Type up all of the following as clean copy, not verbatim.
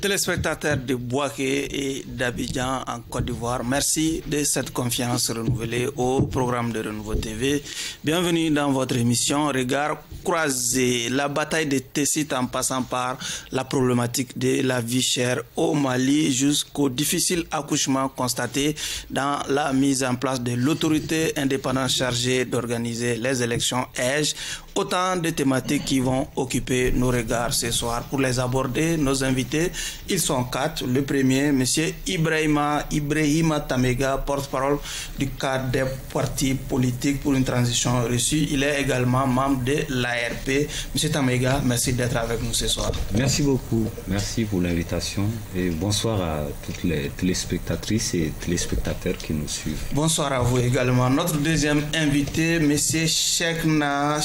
Téléspectateurs de Bouaké et d'Abidjan en Côte d'Ivoire, merci de cette confiance renouvelée au programme de Renouveau TV. Bienvenue dans votre émission Regard croisé. La bataille des Tessites en passant par la problématique de la vie chère au Mali jusqu'au difficile accouchement constaté dans la mise en place de l'autorité indépendante chargée d'organiser les élections EJ. Autant de thématiques qui vont occuper nos regards ce soir. Pour les aborder, nos invités, ils sont 4. Le premier, M. Ibrahima Tamega, porte-parole du cadre des partis politiques pour une transition reçue. Il est également membre de l'ARP. M. Tamega, merci d'être avec nous ce soir. Merci beaucoup. Merci pour l'invitation et bonsoir à toutes les téléspectatrices et téléspectateurs qui nous suivent. Bonsoir à vous également. Notre deuxième invité, M. Cheikhna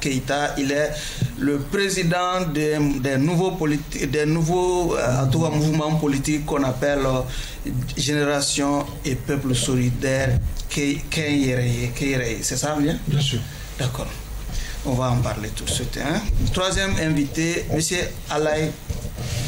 Keita, il est le président des nouveaux mouvements politiques qu'on appelle Génération et Peuple Solidaire Keireye. C'est ça bien? Bien sûr. D'accord. On va en parler tout de suite. Troisième invité, M. Alaï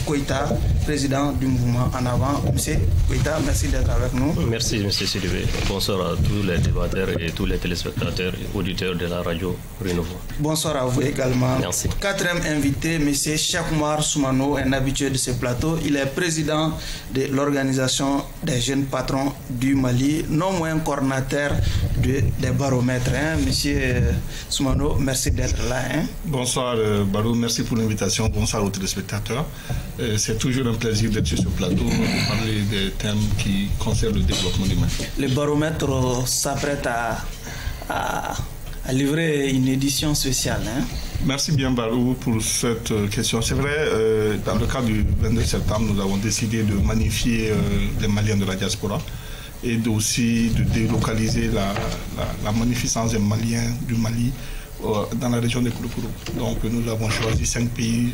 Koïta, président du mouvement En Avant. Monsieur Koïta, merci d'être avec nous. Merci, M. Sidibé. Bonsoir à tous les débatteurs et tous les téléspectateurs et auditeurs de la radio Renouveau. Bonsoir à vous également. Merci. Quatrième invité, M. Cheikh-Oumar Soumano, un habitué de ce plateau. Il est président de l'organisation des jeunes patrons du Mali, non moins coordinateur des baromètres. Monsieur Soumano, merci d'être là. Bonsoir Barou, merci pour l'invitation. Bonsoir aux téléspectateurs. C'est toujours un plaisir d'être sur ce plateau et parler des thèmes qui concernent le développement du Mali. Le baromètre s'apprête à livrer une édition spéciale. Merci bien Barou pour cette question. C'est vrai, dans le cadre du 22 septembre, nous avons décidé de magnifier les Maliens de la diaspora et aussi de délocaliser la magnificence des Maliens du Mali dans la région de Kouroukourou. Donc nous avons choisi 5 pays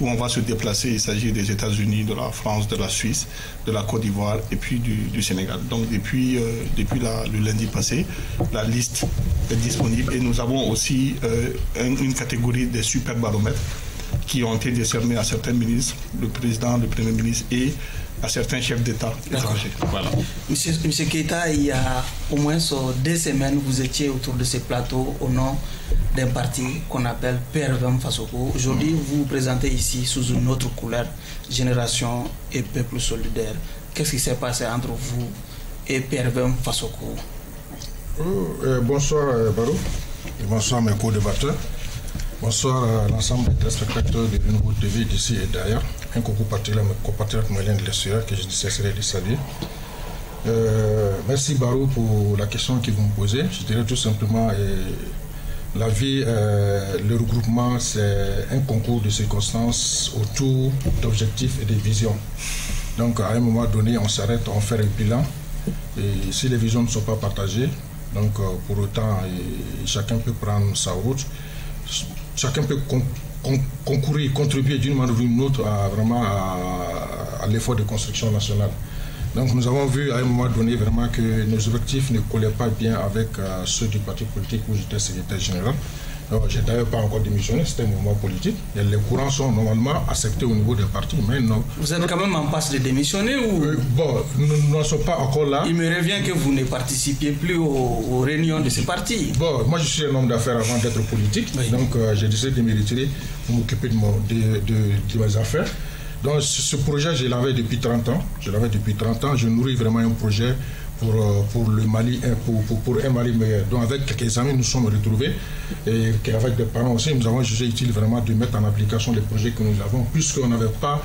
où on va se déplacer. Il s'agit des États-Unis, de la France, de la Suisse, de la Côte d'Ivoire et puis du Sénégal. Donc depuis le lundi passé, la liste est disponible et nous avons aussi une catégorie des super baromètres qui ont été décernés à certains ministres, le président, le premier ministre et à certains chefs d'État étrangers. Voilà. Monsieur Keita, il y a au moins 2 semaines, vous étiez autour de ce plateau au nom d'un parti qu'on appelle PRVM Fasoko. Aujourd'hui, vous vous présentez ici sous une autre couleur, Génération et Peuple Solidaire. Qu'est-ce qui s'est passé entre vous et PRVM Fasoko? Bonsoir Barou, et bonsoir mes co-débatteurs. Bonsoir à l'ensemble des téléspectateurs de Renouveau TV d'ici et d'ailleurs. Un coucou particulier à mes compatriotes maliens de l'extérieur que je ne cesserai de saluer. Merci Barou pour la question que vous me posez. Je dirais tout simplement, la vie, le regroupement, c'est un concours de circonstances autour d'objectifs et de visions. Donc à un moment donné, on s'arrête, on fait un bilan. Et si les visions ne sont pas partagées, donc pour autant, chacun peut prendre sa route. Chacun peut concourir, contribuer d'une manière ou d'une autre à l'effort de construction nationale. Donc nous avons vu à un moment donné vraiment que nos objectifs ne collaient pas bien avec ceux du parti politique où j'étais secrétaire général. Je n'ai d'ailleurs pas encore démissionné, c'était un mouvement politique. Et les courants sont normalement acceptés au niveau des partis, mais non. Vous êtes quand même en passe de démissionner ou... Bon, nous n'en sommes pas encore là. Il me revient que vous ne participiez plus aux réunions de ce parti. Bon, moi je suis un homme d'affaires avant d'être politique, oui. Donc j'ai décidé de me retirer pour m'occuper de mes affaires. Donc ce projet, je l'avais depuis 30 ans. Je nourris vraiment un projet pour le Mali, pour un Mali meilleur. Donc avec quelques amis, nous sommes retrouvés et avec des parents aussi, nous avons jugé utile vraiment de mettre en application les projets que nous avons, puisqu'on n'avait pas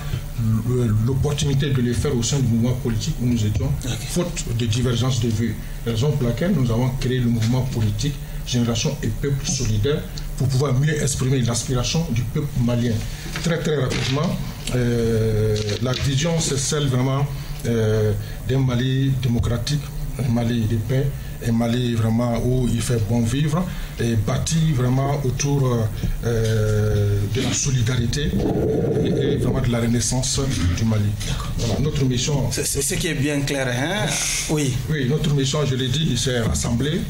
l'opportunité de les faire au sein du mouvement politique où nous étions, faute de divergence de vues. Raison pour laquelle nous avons créé le mouvement politique Génération et Peuple Solidaire pour pouvoir mieux exprimer l'aspiration du peuple malien. Très très rapidement, la vision c'est celle vraiment d'un Mali démocratique, un Mali de paix, un Mali vraiment où il fait bon vivre et bâti vraiment autour de la solidarité et vraiment de la renaissance du Mali. Voilà, notre mission... C'est ce qui est bien clair, hein? Oui. Oui, notre mission, je l'ai dit, c'est rassembler,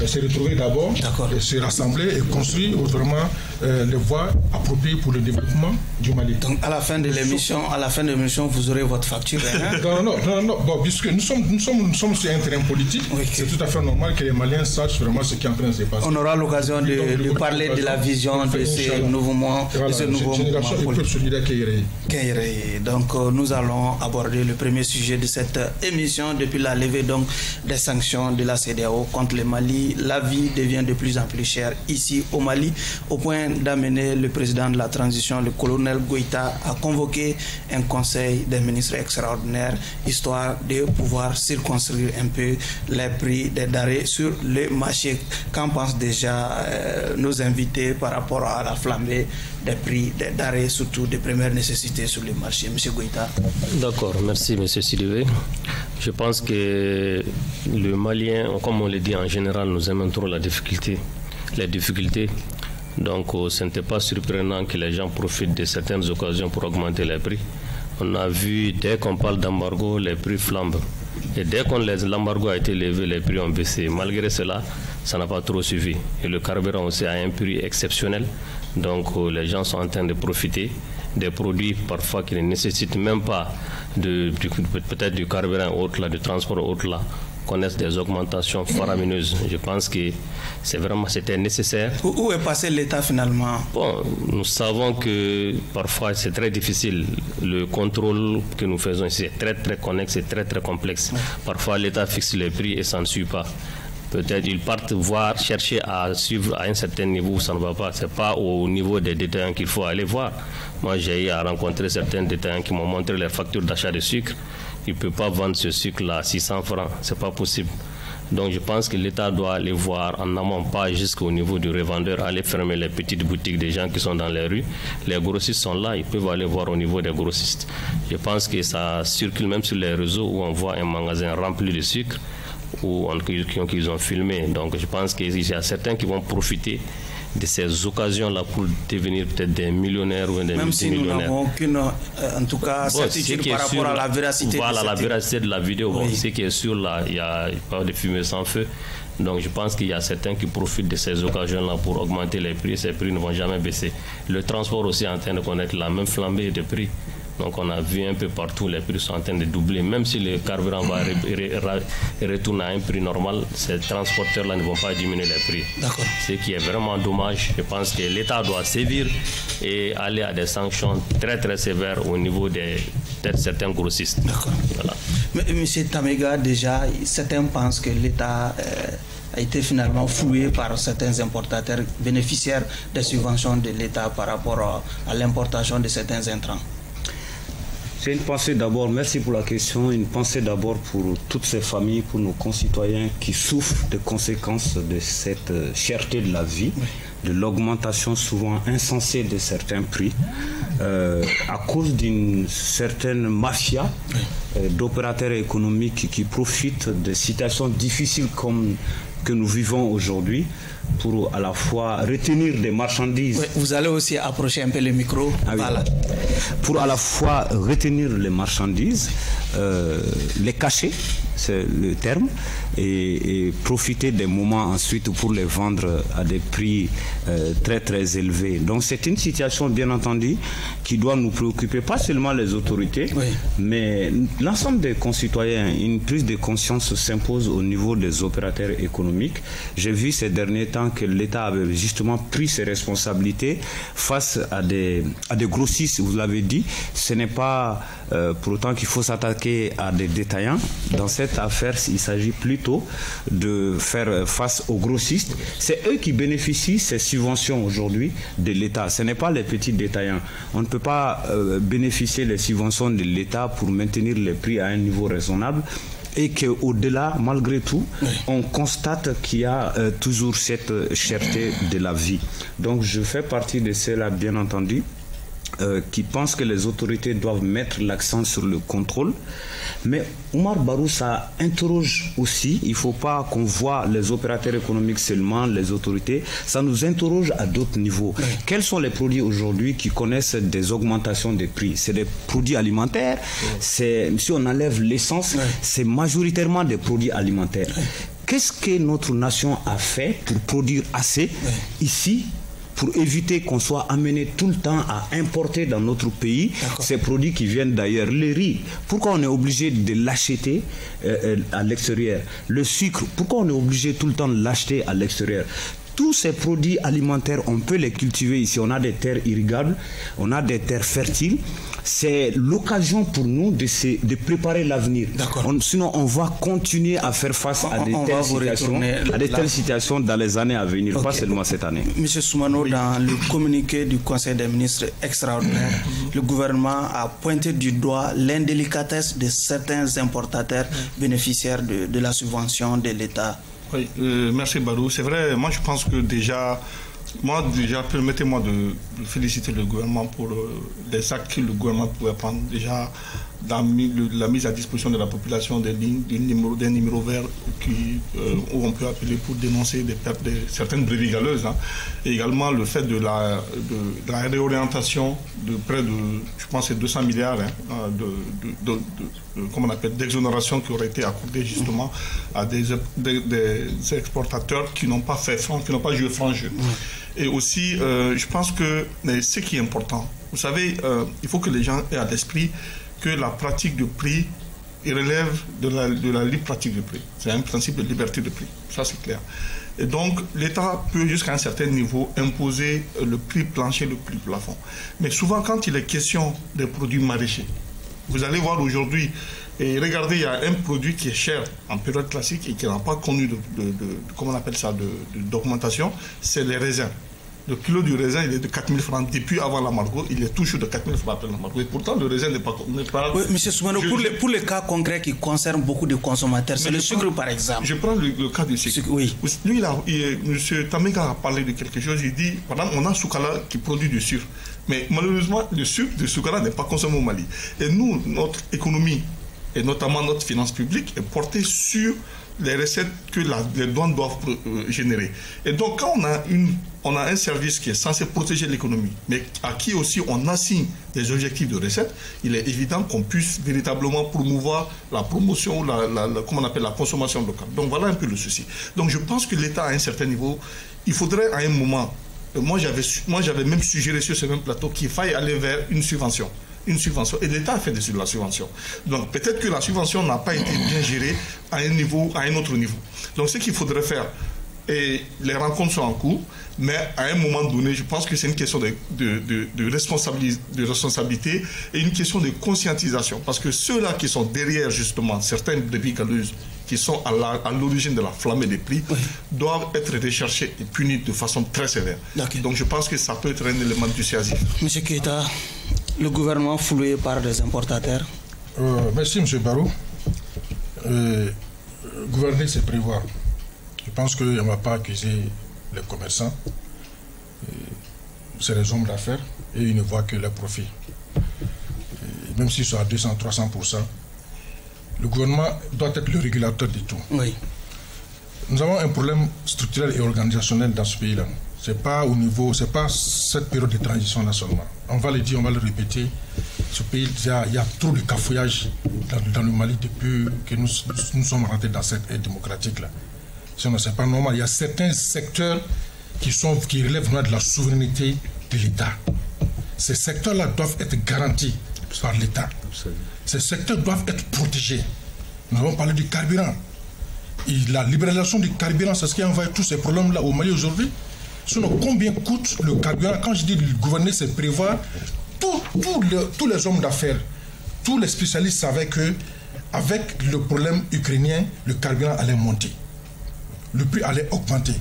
se retrouver d'abord, se rassembler et construire vraiment les voies appropriées pour le développement du Mali. Donc à la fin de l'émission, vous aurez votre facture. Hein? Non. Bon, puisque nous sommes sur un terrain politique, c'est tout à fait normal que les Maliens sachent vraiment ce qui est en train de se passer. On aura l'occasion de parler de la vision de ce nouveau mouvement, de ce nouveau mouvement politique. Donc nous allons aborder le premier sujet de cette émission. Depuis la levée donc des sanctions de la CEDEAO contre le Mali, la vie devient de plus en plus chère ici au Mali, au point d'amener le président de la transition, le colonel Goïta, à convoquer un conseil des ministres extraordinaire, histoire de pouvoir circonscrire un peu les prix des denrées sur le marché. Qu'en pensent déjà nos invités par rapport à la flambée des prix des denrées, surtout des premières nécessités sur le marché? Monsieur Goïta. D'accord, merci Monsieur Sylvain. Je pense que le Malien, comme on le dit en général, nous aimons trop les difficultés. Donc ce n'était pas surprenant que les gens profitent de certaines occasions pour augmenter les prix. On a vu, dès qu'on parle d'embargo, les prix flambent. Et dès que l'embargo a été levé, les prix ont baissé. Malgré cela, ça n'a pas trop suivi. Et le carburant aussi a un prix exceptionnel. Donc les gens sont en train de profiter des produits parfois qui ne nécessitent même pas peut-être du carburant autre là, du transport autre là, connaissent des augmentations faramineuses. Je pense que c'était nécessaire. Où est passé l'État finalement? Bon, nous savons que parfois c'est très difficile. Le contrôle que nous faisons ici est très très connexe, c'est très très complexe. Parfois l'État fixe les prix et ça ne suit pas. Peut-être ils partent chercher à suivre à un certain niveau où ça ne va pas. Ce n'est pas au niveau des détaillants qu'il faut aller voir. Moi, j'ai eu à rencontrer certains détaillants qui m'ont montré les factures d'achat de sucre. Ils ne peuvent pas vendre ce sucre-là à 600 francs. Ce n'est pas possible. Donc, je pense que l'État doit aller voir en amont, pas jusqu'au niveau du revendeur, aller fermer les petites boutiques des gens qui sont dans les rues. Les grossistes sont là, ils peuvent aller voir au niveau des grossistes. Je pense que ça circule même sur les réseaux où on voit un magasin rempli de sucre, qu'ils ont filmé. Donc je pense qu'il y a certains qui vont profiter de ces occasions-là pour devenir peut-être des millionnaires ou des multimillionnaires. Même si nous n'avons aucune, en tout cas, certitude par rapport à la véracité de la vidéo. Oui. Ce qui est sûr, là, il n'y a pas de fumée sans feu. Donc je pense qu'il y a certains qui profitent de ces occasions-là pour augmenter les prix. Ces prix ne vont jamais baisser. Le transport aussi est en train de connaître la même flambée de prix. Donc on a vu un peu partout, les prix sont en train de doubler. Même si le carburant va retourner à un prix normal, ces transporteurs-là ne vont pas diminuer les prix. D'accord. Ce qui est vraiment dommage. Je pense que l'État doit sévir et aller à des sanctions très très sévères au niveau de certains grossistes. D'accord. Voilà. Mais M. Tamega, déjà, certains pensent que l'État a été finalement floué par certains importateurs bénéficiaires des subventions de l'État par rapport à l'importation de certains intrants. C'est une pensée d'abord, merci pour la question, une pensée d'abord pour toutes ces familles, pour nos concitoyens qui souffrent des conséquences de cette cherté de la vie, de l'augmentation souvent insensée de certains prix, à cause d'une certaine mafia d'opérateurs économiques qui profitent de situations difficiles comme que nous vivons aujourd'hui pour à la fois retenir des marchandises. Oui, vous allez aussi approcher un peu le micro. Ah oui. Voilà. Pour à la fois retenir les marchandises, les cacher, c'est le terme, et profiter des moments ensuite pour les vendre à des prix très très élevés. Donc c'est une situation bien entendu qui doit nous préoccuper, pas seulement les autorités, mais l'ensemble des concitoyens. Une prise de conscience s'impose au niveau des opérateurs économiques. J'ai vu ces derniers temps que l'État avait justement pris ses responsabilités face à des grossistes, vous l'avez dit. Ce n'est pas pour autant qu'il faut s'attaquer à des détaillants. Dans cette affaire, il s'agit plutôt de faire face aux grossistes. C'est eux qui bénéficient ces subventions aujourd'hui de l'État. Ce n'est pas les petits détaillants. On ne peut pas bénéficier des subventions de l'État pour maintenir les prix à un niveau raisonnable. Et qu'au-delà, malgré tout, on constate qu'il y a toujours cette cherté de la vie. Donc je fais partie de ceux-là, bien entendu, qui pensent que les autorités doivent mettre l'accent sur le contrôle. Mais Oumar Barou, ça interroge aussi, il ne faut pas qu'on voit les opérateurs économiques seulement, les autorités, ça nous interroge à d'autres niveaux. Quels sont les produits aujourd'hui qui connaissent des augmentations de prix? C'est des produits alimentaires, si on enlève l'essence, c'est majoritairement des produits alimentaires. qu'est-ce que notre nation a fait pour produire assez ici, pour éviter qu'on soit amené tout le temps à importer dans notre pays ces produits qui viennent d'ailleurs. Le riz, pourquoi on est obligé de l'acheter à l'extérieur? Le sucre, pourquoi on est obligé tout le temps de l'acheter à l'extérieur? Tous ces produits alimentaires, on peut les cultiver ici. On a des terres irrigables, on a des terres fertiles. C'est l'occasion pour nous de préparer l'avenir. Sinon, on va continuer à faire face à de telles situations dans les années à venir, pas seulement cette année. Monsieur Soumano, dans le communiqué du Conseil des ministres extraordinaire, le gouvernement a pointé du doigt l'indélicatesse de certains importateurs bénéficiaires de la subvention de l'État. Oui, merci Barou. C'est vrai, moi je pense que déjà, permettez-moi de féliciter le gouvernement pour les actes que le gouvernement pouvait prendre. Déjà, la mise à disposition de la population d'un numéro vert où on peut appeler pour dénoncer des pertes de certaines brebis galeuses. Et également le fait de la réorientation de près de, je pense, 200 milliards d'exonération qui auraient été accordées justement à des exportateurs qui n'ont pas fait franc, qui n'ont pas joué franc jeu. Et aussi, je pense que ce qui est important, vous savez, il faut que les gens aient à l'esprit que la pratique de prix relève de la libre pratique de prix. C'est un principe de liberté de prix, ça c'est clair. Et donc, l'État peut jusqu'à un certain niveau imposer le prix plancher, le prix plafond. Mais souvent, quand il est question des produits maraîchers, vous allez voir aujourd'hui, et regardez, il y a un produit qui est cher en période classique et qui n'a pas connu comment on appelle ça, d'augmentation, c'est les raisins. Le kilo du raisin, il est de 4 000 francs. Depuis avant l'embargo, il est toujours de 4 000 francs après l'embargo. Et pourtant, le raisin n'est pas... Oui, M. Soumano, pour les cas concrets qui concernent beaucoup de consommateurs, c'est le sucre, par exemple. Je prends le cas du sucre. Oui. Lui, M. Tamega a parlé de quelque chose. Il dit, par exemple, on a Soukala qui produit du sucre. Mais malheureusement, le sucre de Soukala n'est pas consommé au Mali. Et nous, notre économie, et notamment notre finance publique, est portée sur les recettes que les douanes doivent générer. Et donc, quand on a un service qui est censé protéger l'économie, mais à qui aussi on assigne des objectifs de recettes, il est évident qu'on puisse véritablement promouvoir la promotion, comment on appelle, la consommation locale. Donc, voilà un peu le souci. Donc, je pense que l'État, à un certain niveau, il faudrait à un moment, moi j'avais même suggéré sur ce même plateau qu'il faille aller vers une subvention. Et l'État a fait de la subvention. Donc peut-être que la subvention n'a pas été bien gérée à un autre niveau. Donc ce qu'il faudrait faire, et les rencontres sont en cours, mais à un moment donné, je pense que c'est une question de responsabilité et une question de conscientisation. Parce que ceux-là qui sont derrière justement certaines brebis galeuses qui sont à l'origine de la flambée des prix doivent être recherchés et punis de façon très sévère. Donc je pense que ça peut être un élément dissuasif. Monsieur Keita, le gouvernement floué par des importateurs. Merci M. Barou. Gouverner, c'est prévoir. Je pense qu'on ne va pas accuser les commerçants. C'est les hommes d'affaires et ils ne voient que leurs profits. Même s'ils sont à 200-300%, le gouvernement doit être le régulateur de tout. Oui. Nous avons un problème structurel et organisationnel dans ce pays-là. C'est pas cette période de transition-là seulement. On va le dire, on va le répéter. Ce pays, il y a trop de cafouillage dans le Mali depuis que nous sommes rentrés dans cette ère démocratique-là. Sinon, c'est pas normal. Il y a certains secteurs qui relèvent de la souveraineté de l'État. Ces secteurs-là doivent être garantis par l'État. Ces secteurs doivent être protégés. Nous avons parlé du carburant. Et la libéralisation du carburant, c'est ce qui a envoyé tous ces problèmes-là au Mali aujourd'hui. Sinon, combien coûte le carburant? Quand je dis gouverner, c'est prévoir. Tous les hommes d'affaires, tous les spécialistes savaient que avec le problème ukrainien, le carburant allait monter. Le prix allait augmenter.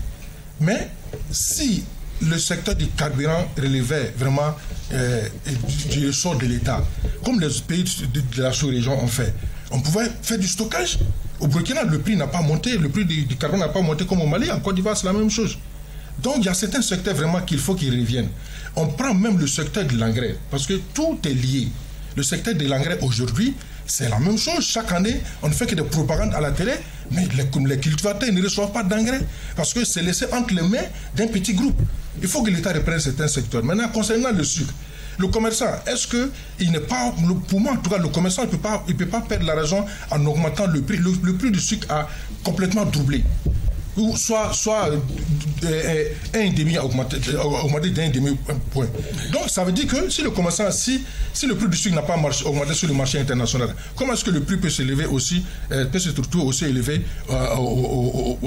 Mais si le secteur du carburant relevait vraiment du ressort de l'État, comme les pays de la sous-région ont fait, on pouvait faire du stockage. Au Burkina, le prix n'a pas monté, le prix du carburant n'a pas monté comme au Mali. En Côte d'Ivoire, c'est la même chose. Donc, il y a certains secteurs vraiment qu'il faut qu'ils reviennent. On prend même le secteur de l'engrais, parce que tout est lié. Le secteur de l'engrais aujourd'hui, c'est la même chose. Chaque année, on ne fait que des propagandes à la télé, mais les cultivateurs ne reçoivent pas d'engrais, parce que c'est laissé entre les mains d'un petit groupe. Il faut que l'État reprenne certains secteurs. Maintenant, concernant le sucre, le commerçant, est-ce que il n'est pas, pour moi en tout cas, le commerçant il peut pas perdre la raison en augmentant le prix. Le prix du sucre a complètement doublé. Ou soit 1,5 augmenté d'1,5 point. Donc ça veut dire que si le commerçant, si le prix du sucre n'a pas augmenté sur le marché international, comment est-ce que le prix peut s'élever aussi, peut se retrouver aussi élevé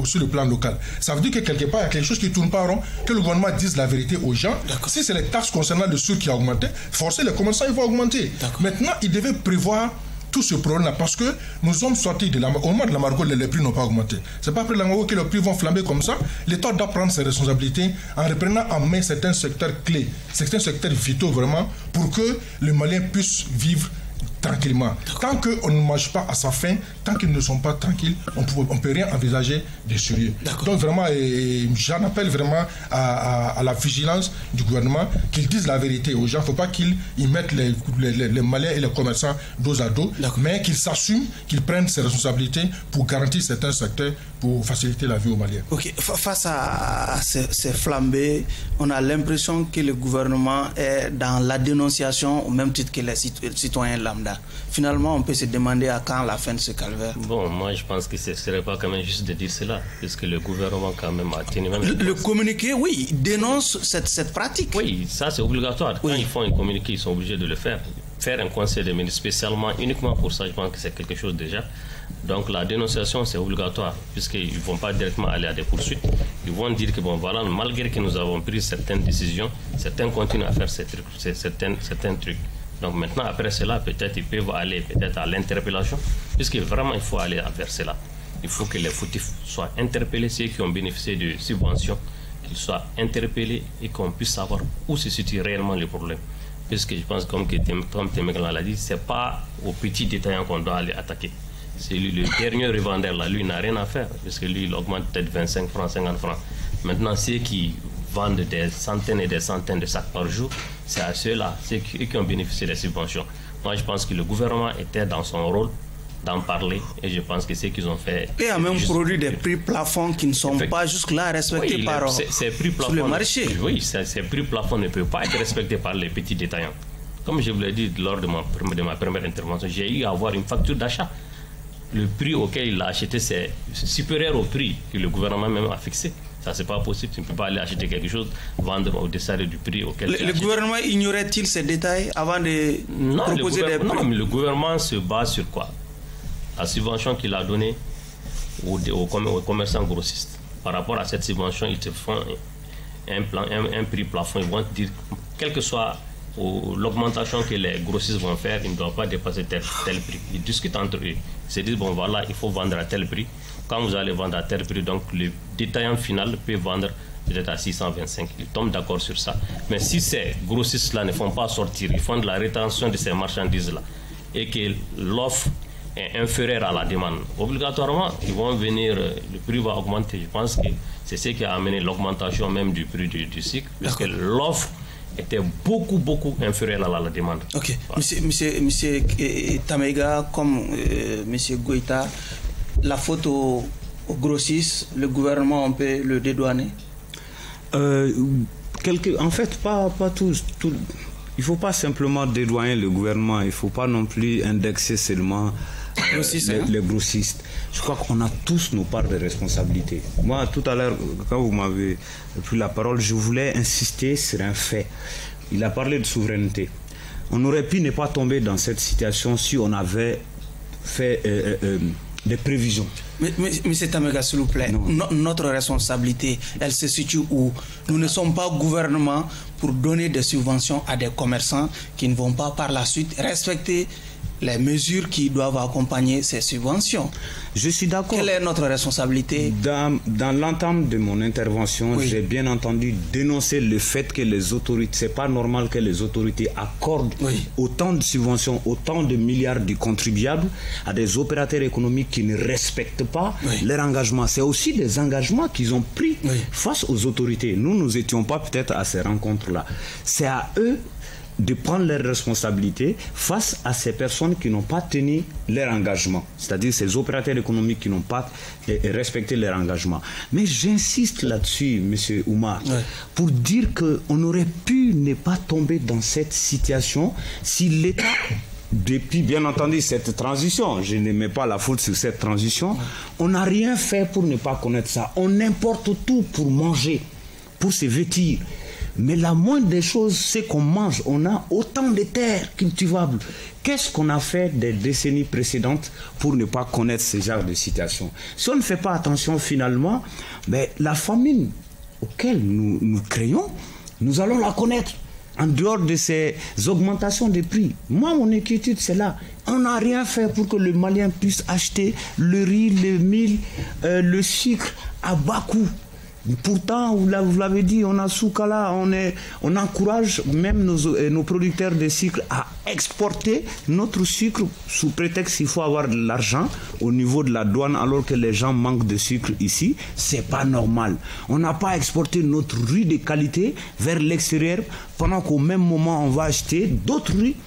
sur le plan local? Ça veut dire que quelque part il y a quelque chose qui ne tourne pas rond, que le gouvernement dise la vérité aux gens. Si c'est les taxes concernant le sucre qui a augmenté, forcément les commerçants ils vont augmenter. Maintenant il devait prévoir tout ce problème-là, parce que nous sommes sortis au moment de l'embargo, les prix n'ont pas augmenté. C'est pas après l'embargo que les prix vont flamber comme ça. L'État doit prendre ses responsabilités en reprenant en main certains secteurs clés, certains secteurs vitaux vraiment, pour que le Malien puisse vivre tranquillement. Tant qu'on ne mange pas à sa faim, tant qu'ils ne sont pas tranquilles, on ne peut rien envisager de sérieux. Donc vraiment, j'en appelle vraiment à la vigilance du gouvernement, qu'ils disent la vérité aux gens. Il ne faut pas qu'ils mettent les Maliens et les commerçants dos à dos, mais qu'ils s'assument, qu'ils prennent ses responsabilités pour garantir certains secteurs, pour faciliter la vie aux Maliens. Ok, face à ces flambées, on a l'impression que le gouvernement est dans la dénonciation au même titre que les citoyens lambda. Finalement, on peut se demander à quand la fin de ce calvaire. Bon, moi je pense que ce ne serait pas quand même juste de dire cela, puisque le gouvernement quand même a tenu... Le communiqué, oui, dénonce cette pratique. Oui, ça c'est obligatoire. Quand ils font un communiqué, ils sont obligés de le faire. Faire un conseil des ministres spécialement, uniquement pour ça, je pense que c'est quelque chose déjà. Donc la dénonciation c'est obligatoire, puisqu'ils ne vont pas directement aller à des poursuites. Ils vont dire que bon voilà, malgré que nous avons pris certaines décisions, certains continuent à faire certains trucs. Donc maintenant, après cela, peut-être ils peuvent aller à l'interpellation, puisque vraiment il faut aller vers cela. Il faut que les fautifs soient interpellés, ceux qui ont bénéficié de subventions, qu'ils soient interpellés et qu'on puisse savoir où se situe réellement le problème. Puisque je pense, comme Temeglan l'a dit, ce n'est pas aux petits détaillants qu'on doit aller attaquer. C'est lui, le dernier revendeur, là, lui, n'a rien à faire, parce que lui, il augmente peut-être 25 francs, 50 francs. Maintenant, ceux qui vendent des centaines et des centaines de sacs par jour, c'est à ceux-là, ceux qui ont bénéficié des subventions. Moi, je pense que le gouvernement était dans son rôle d'en parler, et je pense que c'est qu'ils ont fait... Et a même produit des prix plafonds qui ne sont pas jusque-là respectés par sur le marché. Oui, ces prix plafonds ne peuvent pas être respectés par les petits détaillants. Comme je vous l'ai dit lors de ma première intervention, j'ai eu à avoir une facture d'achat. Le prix auquel il a acheté, c'est supérieur au prix que le gouvernement même a fixé. Ça, c'est pas possible. Tu ne peux pas aller acheter quelque chose, vendre au-dessus du prix auquel tu as acheté. Le gouvernement ignorait-il ces détails avant de proposer des prix? Non, mais le gouvernement se base sur quoi? La subvention qu'il a donnée aux commerçants grossistes. Par rapport à cette subvention, ils te font un prix plafond. Ils vont te dire, quelle que soit l'augmentation que les grossistes vont faire, ils ne doivent pas dépasser tel prix. Ils discutent entre eux. Ils se disent, bon voilà, il faut vendre à tel prix. Quand vous allez vendre à tel prix, donc le détaillant final peut vendre peut-être à 625. Ils tombent d'accord sur ça. Mais si ces grossistes-là ne font pas sortir, ils font de la rétention de ces marchandises-là, et que l'offre est inférieure à la demande, obligatoirement, ils vont venir, le prix va augmenter. Je pense que c'est ce qui a amené l'augmentation même du prix du sucre, parce que l'offre était beaucoup inférieure à la demande. Ok. Voilà. Monsieur Tamega, comme monsieur Goïta, la faute aux grossistes, le gouvernement, on peut le dédouaner? En fait, pas tous. Il ne faut pas simplement dédouaner le gouvernement, il ne faut pas non plus indexer seulement les grossistes. Je crois qu'on a tous nos parts de responsabilité. Moi, tout à l'heure, quand vous m'avez pris la parole, je voulais insister sur un fait. Il a parlé de souveraineté. On aurait pu ne pas tomber dans cette situation si on avait fait des prévisions. Mais M. Tamega, s'il vous plaît, notre responsabilité, elle se situe où? Nous ne sommes pas gouvernement pour donner des subventions à des commerçants qui ne vont pas par la suite respecter les mesures qui doivent accompagner ces subventions. Je suis d'accord. Quelle est notre responsabilité? Dans l'entame de mon intervention, j'ai bien entendu dénoncer le fait que les autorités, c'est pas normal que les autorités accordent autant de subventions, autant de milliards de contribuables à des opérateurs économiques qui ne respectent pas leur engagement. C'est aussi des engagements qu'ils ont pris face aux autorités. Nous n'étions pas peut-être à ces rencontres-là. C'est à eux de prendre leurs responsabilités face à ces personnes qui n'ont pas tenu leur engagement, c'est-à-dire ces opérateurs économiques qui n'ont pas respecté leur engagement. Mais j'insiste là-dessus, M. Oumar, pour dire qu'on aurait pu ne pas tomber dans cette situation si l'État, depuis bien entendu cette transition, je ne mets pas la faute sur cette transition, on n'a rien fait pour ne pas connaître ça. On importe tout pour manger, pour se vêtir. Mais la moindre des choses, c'est qu'on mange. On a autant de terres cultivables. Qu'est-ce qu'on a fait des décennies précédentes pour ne pas connaître ce genre de situation? Si on ne fait pas attention finalement, la famine auquel nous créons, nous allons la connaître. En dehors de ces augmentations de prix. Moi, mon inquiétude, c'est là. On n'a rien fait pour que le Malien puisse acheter le riz, le mil, le sucre à bas coût. Pourtant, vous l'avez dit, on a Soukala, on encourage même nos producteurs de sucre à exporter notre sucre sous prétexte qu'il faut avoir de l'argent au niveau de la douane alors que les gens manquent de sucre ici. C'est pas normal. On n'a pas exporté notre riz de qualité vers l'extérieur pendant qu'au même moment on va acheter d'autres riz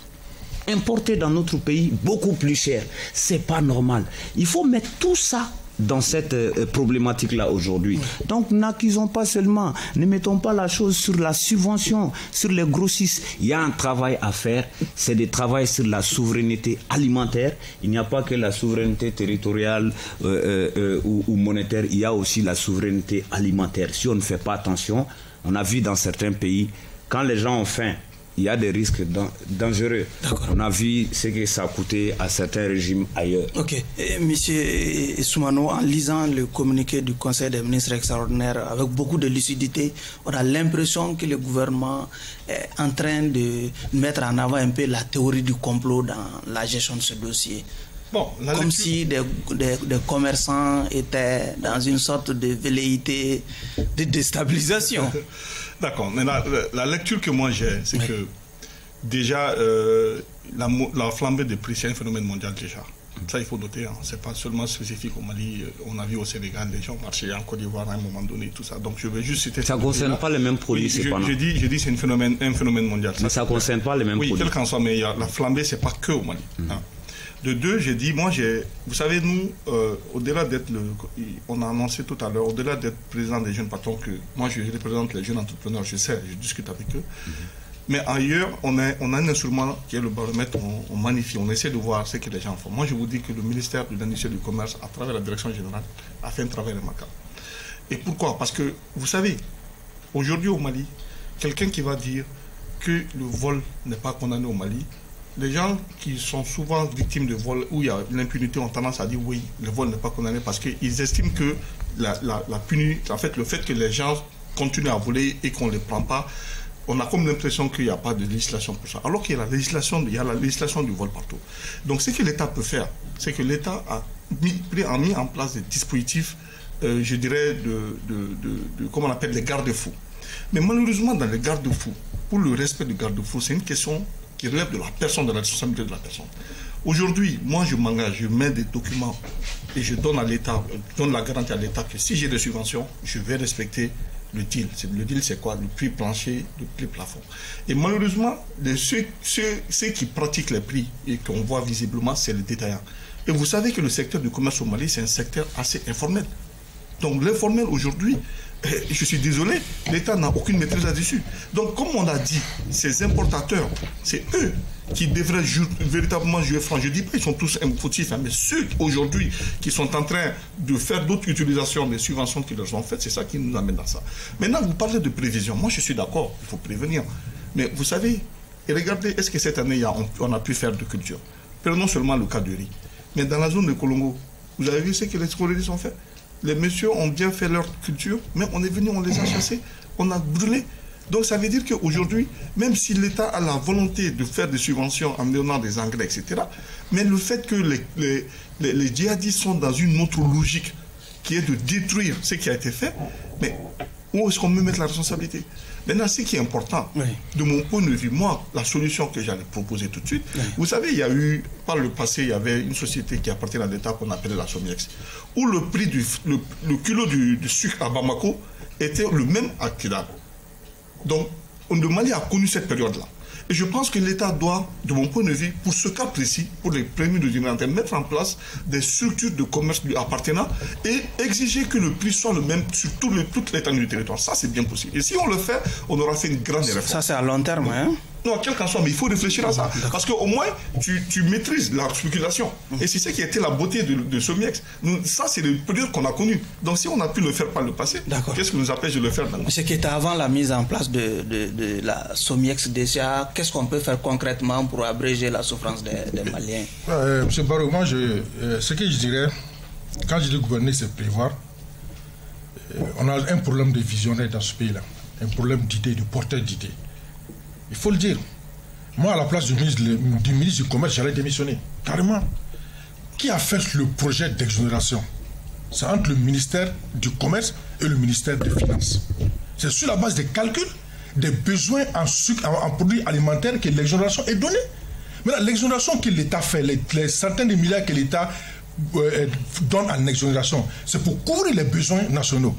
importés dans notre pays beaucoup plus cher. C'est pas normal. Il faut mettre tout ça dans cette problématique-là aujourd'hui. Donc n'accusons pas seulement, ne mettons pas la chose sur la subvention, sur les grossistes. Il y a un travail à faire, c'est des travail sur la souveraineté alimentaire. Il n'y a pas que la souveraineté territoriale ou monétaire, il y a aussi la souveraineté alimentaire. Si on ne fait pas attention, on a vu dans certains pays, quand les gens ont faim, il y a des risques dangereux. On a vu ce que ça a coûté à certains régimes ailleurs. Ok. Monsieur Soumano, en lisant le communiqué du Conseil des ministres extraordinaire avec beaucoup de lucidité, on a l'impression que le gouvernement est en train de mettre en avant un peu la théorie du complot dans la gestion de ce dossier. Bon, comme si des commerçants étaient dans une sorte de velléité de déstabilisation. D'accord, mais la lecture que moi j'ai, c'est que déjà la flambée des prix, c'est un phénomène mondial déjà. Ça, il faut noter, hein. C'est pas seulement spécifique au Mali. On a vu au Sénégal, les gens marchaient en Côte d'Ivoire à un moment donné, tout ça. Donc je vais juste citer... Ça ne concerne pas les mêmes produits, c'est pas je dis c'est un phénomène mondial. Mais ça ne concerne pas les mêmes produits. Oui, quel qu'en soit, mais la flambée, c'est pas que au Mali. Hein. De deux, j'ai dit, vous savez, nous, au-delà d'être on a annoncé tout à l'heure, au-delà d'être président des jeunes patrons, que moi je représente les jeunes entrepreneurs, je sais, je discute avec eux. Mais ailleurs, on a un instrument qui est le baromètre, on magnifie, on essaie de voir ce que les gens font. Moi, je vous dis que le ministère de l'Industrie et du Commerce, à travers la direction générale, a fait un travail remarquable. Et pourquoi? Parce que, vous savez, aujourd'hui au Mali, quelqu'un qui va dire que le vol n'est pas condamné au Mali, les gens qui sont souvent victimes de vol où il y a l'impunité ont tendance à dire oui, le vol n'est pas condamné parce qu'ils estiment que en fait, le fait que les gens continuent à voler et qu'on ne les prend pas, on a comme l'impression qu'il n'y a pas de législation pour ça. Alors qu'il y a la législation du vol partout. Donc ce que l'État peut faire, c'est que l'État a mis en place des dispositifs, je dirais, comment on appelle, les garde-fous. Mais malheureusement, dans les garde-fous, pour le respect du garde-fou, c'est une question qui relève de la personne, de la responsabilité de la personne. Aujourd'hui, moi je m'engage, je mets des documents et je donne à l'État, je donne la garantie à l'État que si j'ai des subventions, je vais respecter le deal. Le deal, c'est quoi? Le prix plancher, le prix plafond. Et malheureusement, ceux qui pratiquent les prix et qu'on voit visiblement, c'est les détaillants. Et vous savez que le secteur du commerce au Mali, c'est un secteur assez informel. Donc l'informel aujourd'hui, je suis désolé, l'État n'a aucune maîtrise là-dessus. Donc comme on a dit, ces importateurs, c'est eux qui devraient véritablement jouer franc. Je ne dis pas qu'ils sont tous fautifs, hein, mais ceux aujourd'hui qui sont en train de faire d'autres utilisations des subventions qu'ils leur ont faites, c'est ça qui nous amène dans ça. Maintenant, vous parlez de prévision. Moi, je suis d'accord, il faut prévenir. Mais vous savez, et regardez, est-ce que cette année, on a pu faire de culture? Prenons seulement le cas du riz. Mais dans la zone de Kolongo, vous avez vu ce que les scoléristes ont fait? Les messieurs ont bien fait leur culture, mais on est venu, on les a chassés, on a brûlé. Donc ça veut dire qu'aujourd'hui, même si l'État a la volonté de faire des subventions en donnant des engrais, etc., mais le fait que les djihadistes sont dans une autre logique qui est de détruire ce qui a été fait, mais où est-ce qu'on peut mettre la responsabilité? Maintenant, ce qui est important, de mon point de vue, moi, la solution que j'allais proposer tout de suite, vous savez, il y a eu, par le passé, il y avait une société qui appartient à l'État qu'on appelait la Somiex, où le prix le kilo du sucre à Bamako était le même à Kidal. Donc, le Mali a connu cette période-là. Et je pense que l'État doit, de mon point de vue, pour ce cas précis, pour les premiers de diamants, mettre en place des structures de commerce appartenant et exiger que le prix soit le même sur toute l'étendue du territoire. Ça, c'est bien possible. Et si on le fait, on aura fait une grande réforme. Ça, c'est à long terme, hein? Non, quel qu'en soit, mais il faut réfléchir à ça. Parce qu'au moins, tu maîtrises la spéculation. Et c'est ce qui a été la beauté de Somiex. Ça, c'est le période qu'on a connu. Donc, si on a pu le faire par le passé, qu'est-ce qui nous empêche de le faire maintenant? Ce qui était avant la mise en place de la Somiex déjà, qu'est-ce qu'on peut faire concrètement pour abréger la souffrance des Maliens? Monsieur Barou, moi, ce que je dirais, quand je dis gouverner, c'est prévoir. On a un problème de visionnaire dans ce pays-là. Un problème d'idées, de porteur d'idées. Il faut le dire. Moi, à la place du ministre du Commerce, j'allais démissionner. Carrément. Qui a fait le projet d'exonération? C'est entre le ministère du Commerce et le ministère des Finances. C'est sur la base des calculs des besoins en produits alimentaires que l'exonération est donnée. Maintenant, l'exonération que l'État fait, les centaines de milliards que l'État donne en exonération, c'est pour couvrir les besoins nationaux.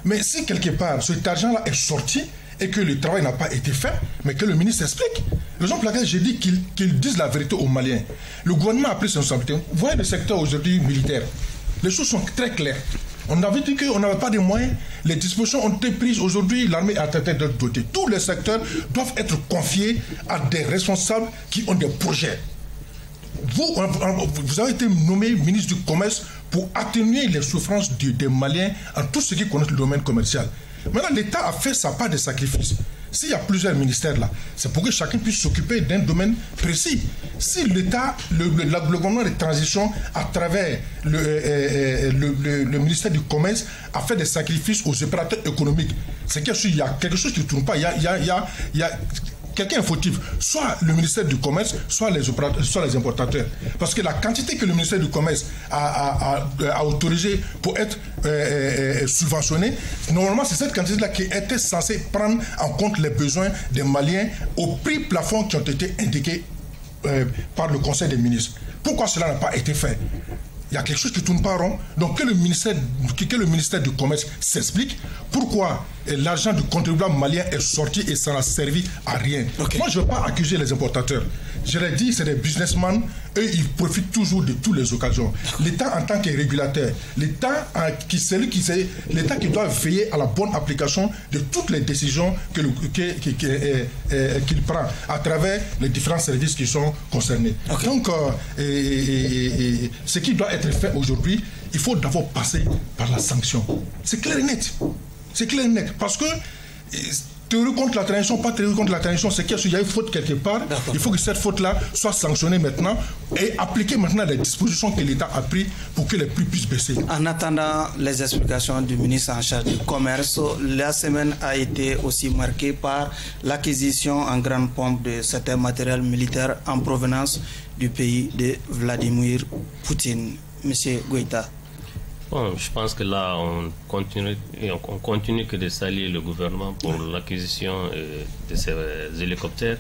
Mais si quelque part, cet argent-là est sorti et que le travail n'a pas été fait, mais que le ministre explique. Raison pour laquelle j'ai dit qu'ils disent la vérité aux Maliens. Le gouvernement a pris ses responsabilités. Vous voyez le secteur aujourd'hui militaire. Les choses sont très claires. On avait dit qu'on n'avait pas de moyens. Les dispositions ont été prises. Aujourd'hui, l'armée est en train d'être dotée. Tous les secteurs doivent être confiés à des responsables qui ont des projets. Vous avez été nommé ministre du Commerce pour atténuer les souffrances des Maliens en tout ce qui concerne le domaine commercial. Maintenant, l'État a fait sa part de sacrifice. S'il y a plusieurs ministères là, c'est pour que chacun puisse s'occuper d'un domaine précis. Si l'État, le gouvernement de transition, à travers le ministère du Commerce, a fait des sacrifices aux opérateurs économiques, c'est qu'il y a quelque chose qui ne tourne pas. Il y a quelqu'un est fautif, soit le ministère du Commerce, soit les opérateurs, soit les importateurs. Parce que la quantité que le ministère du Commerce a autorisée pour être subventionnée, normalement c'est cette quantité-là qui était censée prendre en compte les besoins des Maliens au prix plafond qui ont été indiqués par le Conseil des ministres. Pourquoi cela n'a pas été fait? Il y a quelque chose qui ne tourne pas rond. Donc que le ministère du Commerce s'explique pourquoi l'argent du contribuable malien est sorti et ça n'a servi à rien. Okay. Moi, je ne veux pas accuser les importateurs. Je l'ai dit, c'est des businessmen. Eux, ils profitent toujours de toutes les occasions. L'État en tant que régulateur, l'État qui doit veiller à la bonne application de toutes les décisions qu'il prend à travers les différents services qui sont concernés. Okay. Donc, ce qui doit être fait aujourd'hui, il faut d'abord passer par la sanction. C'est clair et net. C'est clair et net. Parce que théorie contre la transition, pas théorie contre la transition, c'est qu'il y a une faute quelque part. Il faut que cette faute-là soit sanctionnée maintenant et appliquer maintenant les dispositions que l'État a prises pour que les prix puissent baisser. En attendant les explications du ministre en charge du commerce, la semaine a été aussi marquée par l'acquisition en grande pompe de certains matériels militaires en provenance du pays de Vladimir Poutine. Monsieur Goïta. Bon, je pense que là, on continue que de saluer le gouvernement pour l'acquisition de ces hélicoptères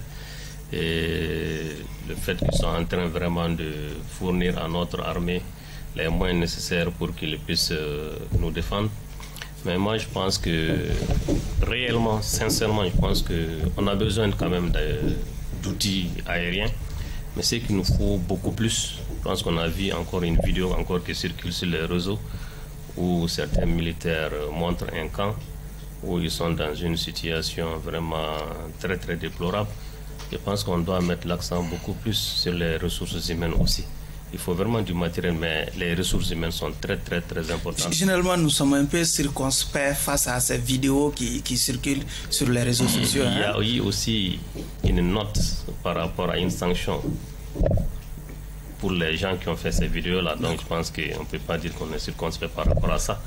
et le fait qu'ils sont en train vraiment de fournir à notre armée les moyens nécessaires pour qu'ils puissent nous défendre. Mais moi, je pense que réellement, sincèrement, je pense qu'on a besoin quand même d'outils aériens, mais c'est qu'il nous faut beaucoup plus. Je pense qu'on a vu encore une vidéo qui circule sur les réseaux où certains militaires montrent un camp où ils sont dans une situation vraiment très très déplorable. Je pense qu'on doit mettre l'accent beaucoup plus sur les ressources humaines aussi. Il faut vraiment du matériel, mais les ressources humaines sont très très très importantes. Généralement, nous sommes un peu circonspects face à ces vidéos qui circulent sur les réseaux sociaux. Il y a eu aussi une note par rapport à une sanction pour les gens qui ont fait ces vidéos-là. Donc je pense qu'on ne peut pas dire qu'on est circonspect par rapport à ça.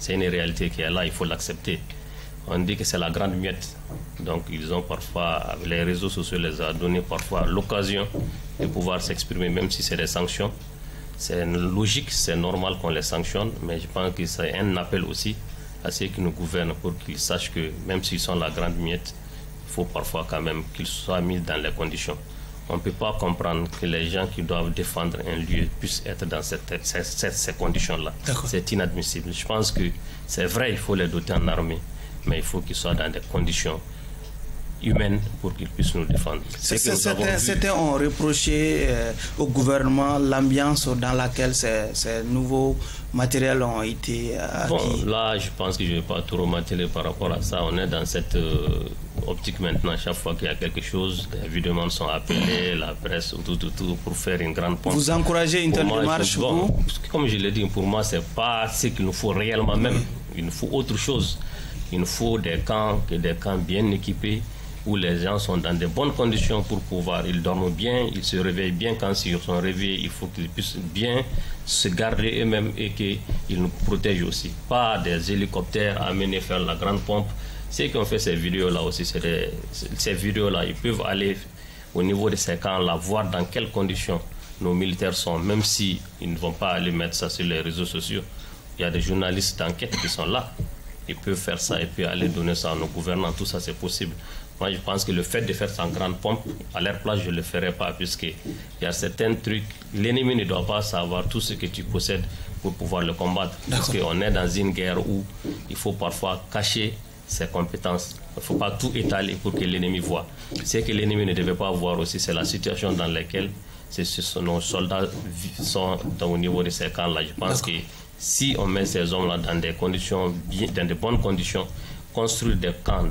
C'est une réalité qui est là, il faut l'accepter. On dit que c'est la grande miette. Donc ils ont parfois, les réseaux sociaux les a donné parfois l'occasion de pouvoir s'exprimer, même si c'est des sanctions. C'est logique, c'est normal qu'on les sanctionne, mais je pense que c'est un appel aussi à ceux qui nous gouvernent pour qu'ils sachent que même s'ils sont la grande miette, il faut parfois quand même qu'ils soient mis dans les conditions. On ne peut pas comprendre que les gens qui doivent défendre un lieu puissent être dans ces conditions-là. C'est inadmissible. Je pense que c'est vrai, il faut les doter en armée, mais il faut qu'ils soient dans des conditions humaine pour qu'ils puissent nous défendre. Certains ont reproché au gouvernement l'ambiance dans laquelle ces nouveaux matériels ont été acquis. Bon, là, je pense que je ne vais pas trop m'atteler par rapport à ça. On est dans cette optique maintenant. Chaque fois qu'il y a quelque chose, les demandes sont appelées, la presse, tout, pour faire une grande pompe. Vous encouragez une telle démarche? Comme je l'ai dit, pour moi, ce n'est pas ce qu'il nous faut réellement même. Il nous faut autre chose. Il nous faut des camps bien équipés, où les gens sont dans de bonnes conditions pour pouvoir, ils dorment bien, ils se réveillent bien. Quand ils sont réveillés, il faut qu'ils puissent bien se garder eux-mêmes et qu'ils nous protègent aussi. Pas des hélicoptères amenés faire la grande pompe. Ceux qui ont fait ces vidéos-là aussi, ces vidéos-là, ils peuvent aller au niveau de ces camps-là, voir dans quelles conditions nos militaires sont, même si ils ne vont pas aller mettre ça sur les réseaux sociaux. Il y a des journalistes d'enquête qui sont là. Ils peuvent faire ça et puis aller donner ça à nos gouvernants. Tout ça, c'est possible. Moi, je pense que le fait de faire ça en grande pompe, à leur place, je ne le ferai pas, puisqu'il y a certains trucs. L'ennemi ne doit pas savoir tout ce que tu possèdes pour pouvoir le combattre. Parce qu'on est dans une guerre où il faut parfois cacher ses compétences. Il ne faut pas tout étaler pour que l'ennemi voit. Ce que l'ennemi ne devait pas voir aussi, c'est la situation dans laquelle nos soldats sont au niveau de ces camps-là. Je pense que si on met ces hommes-là dans des conditions, dans de bonnes conditions, construire des camps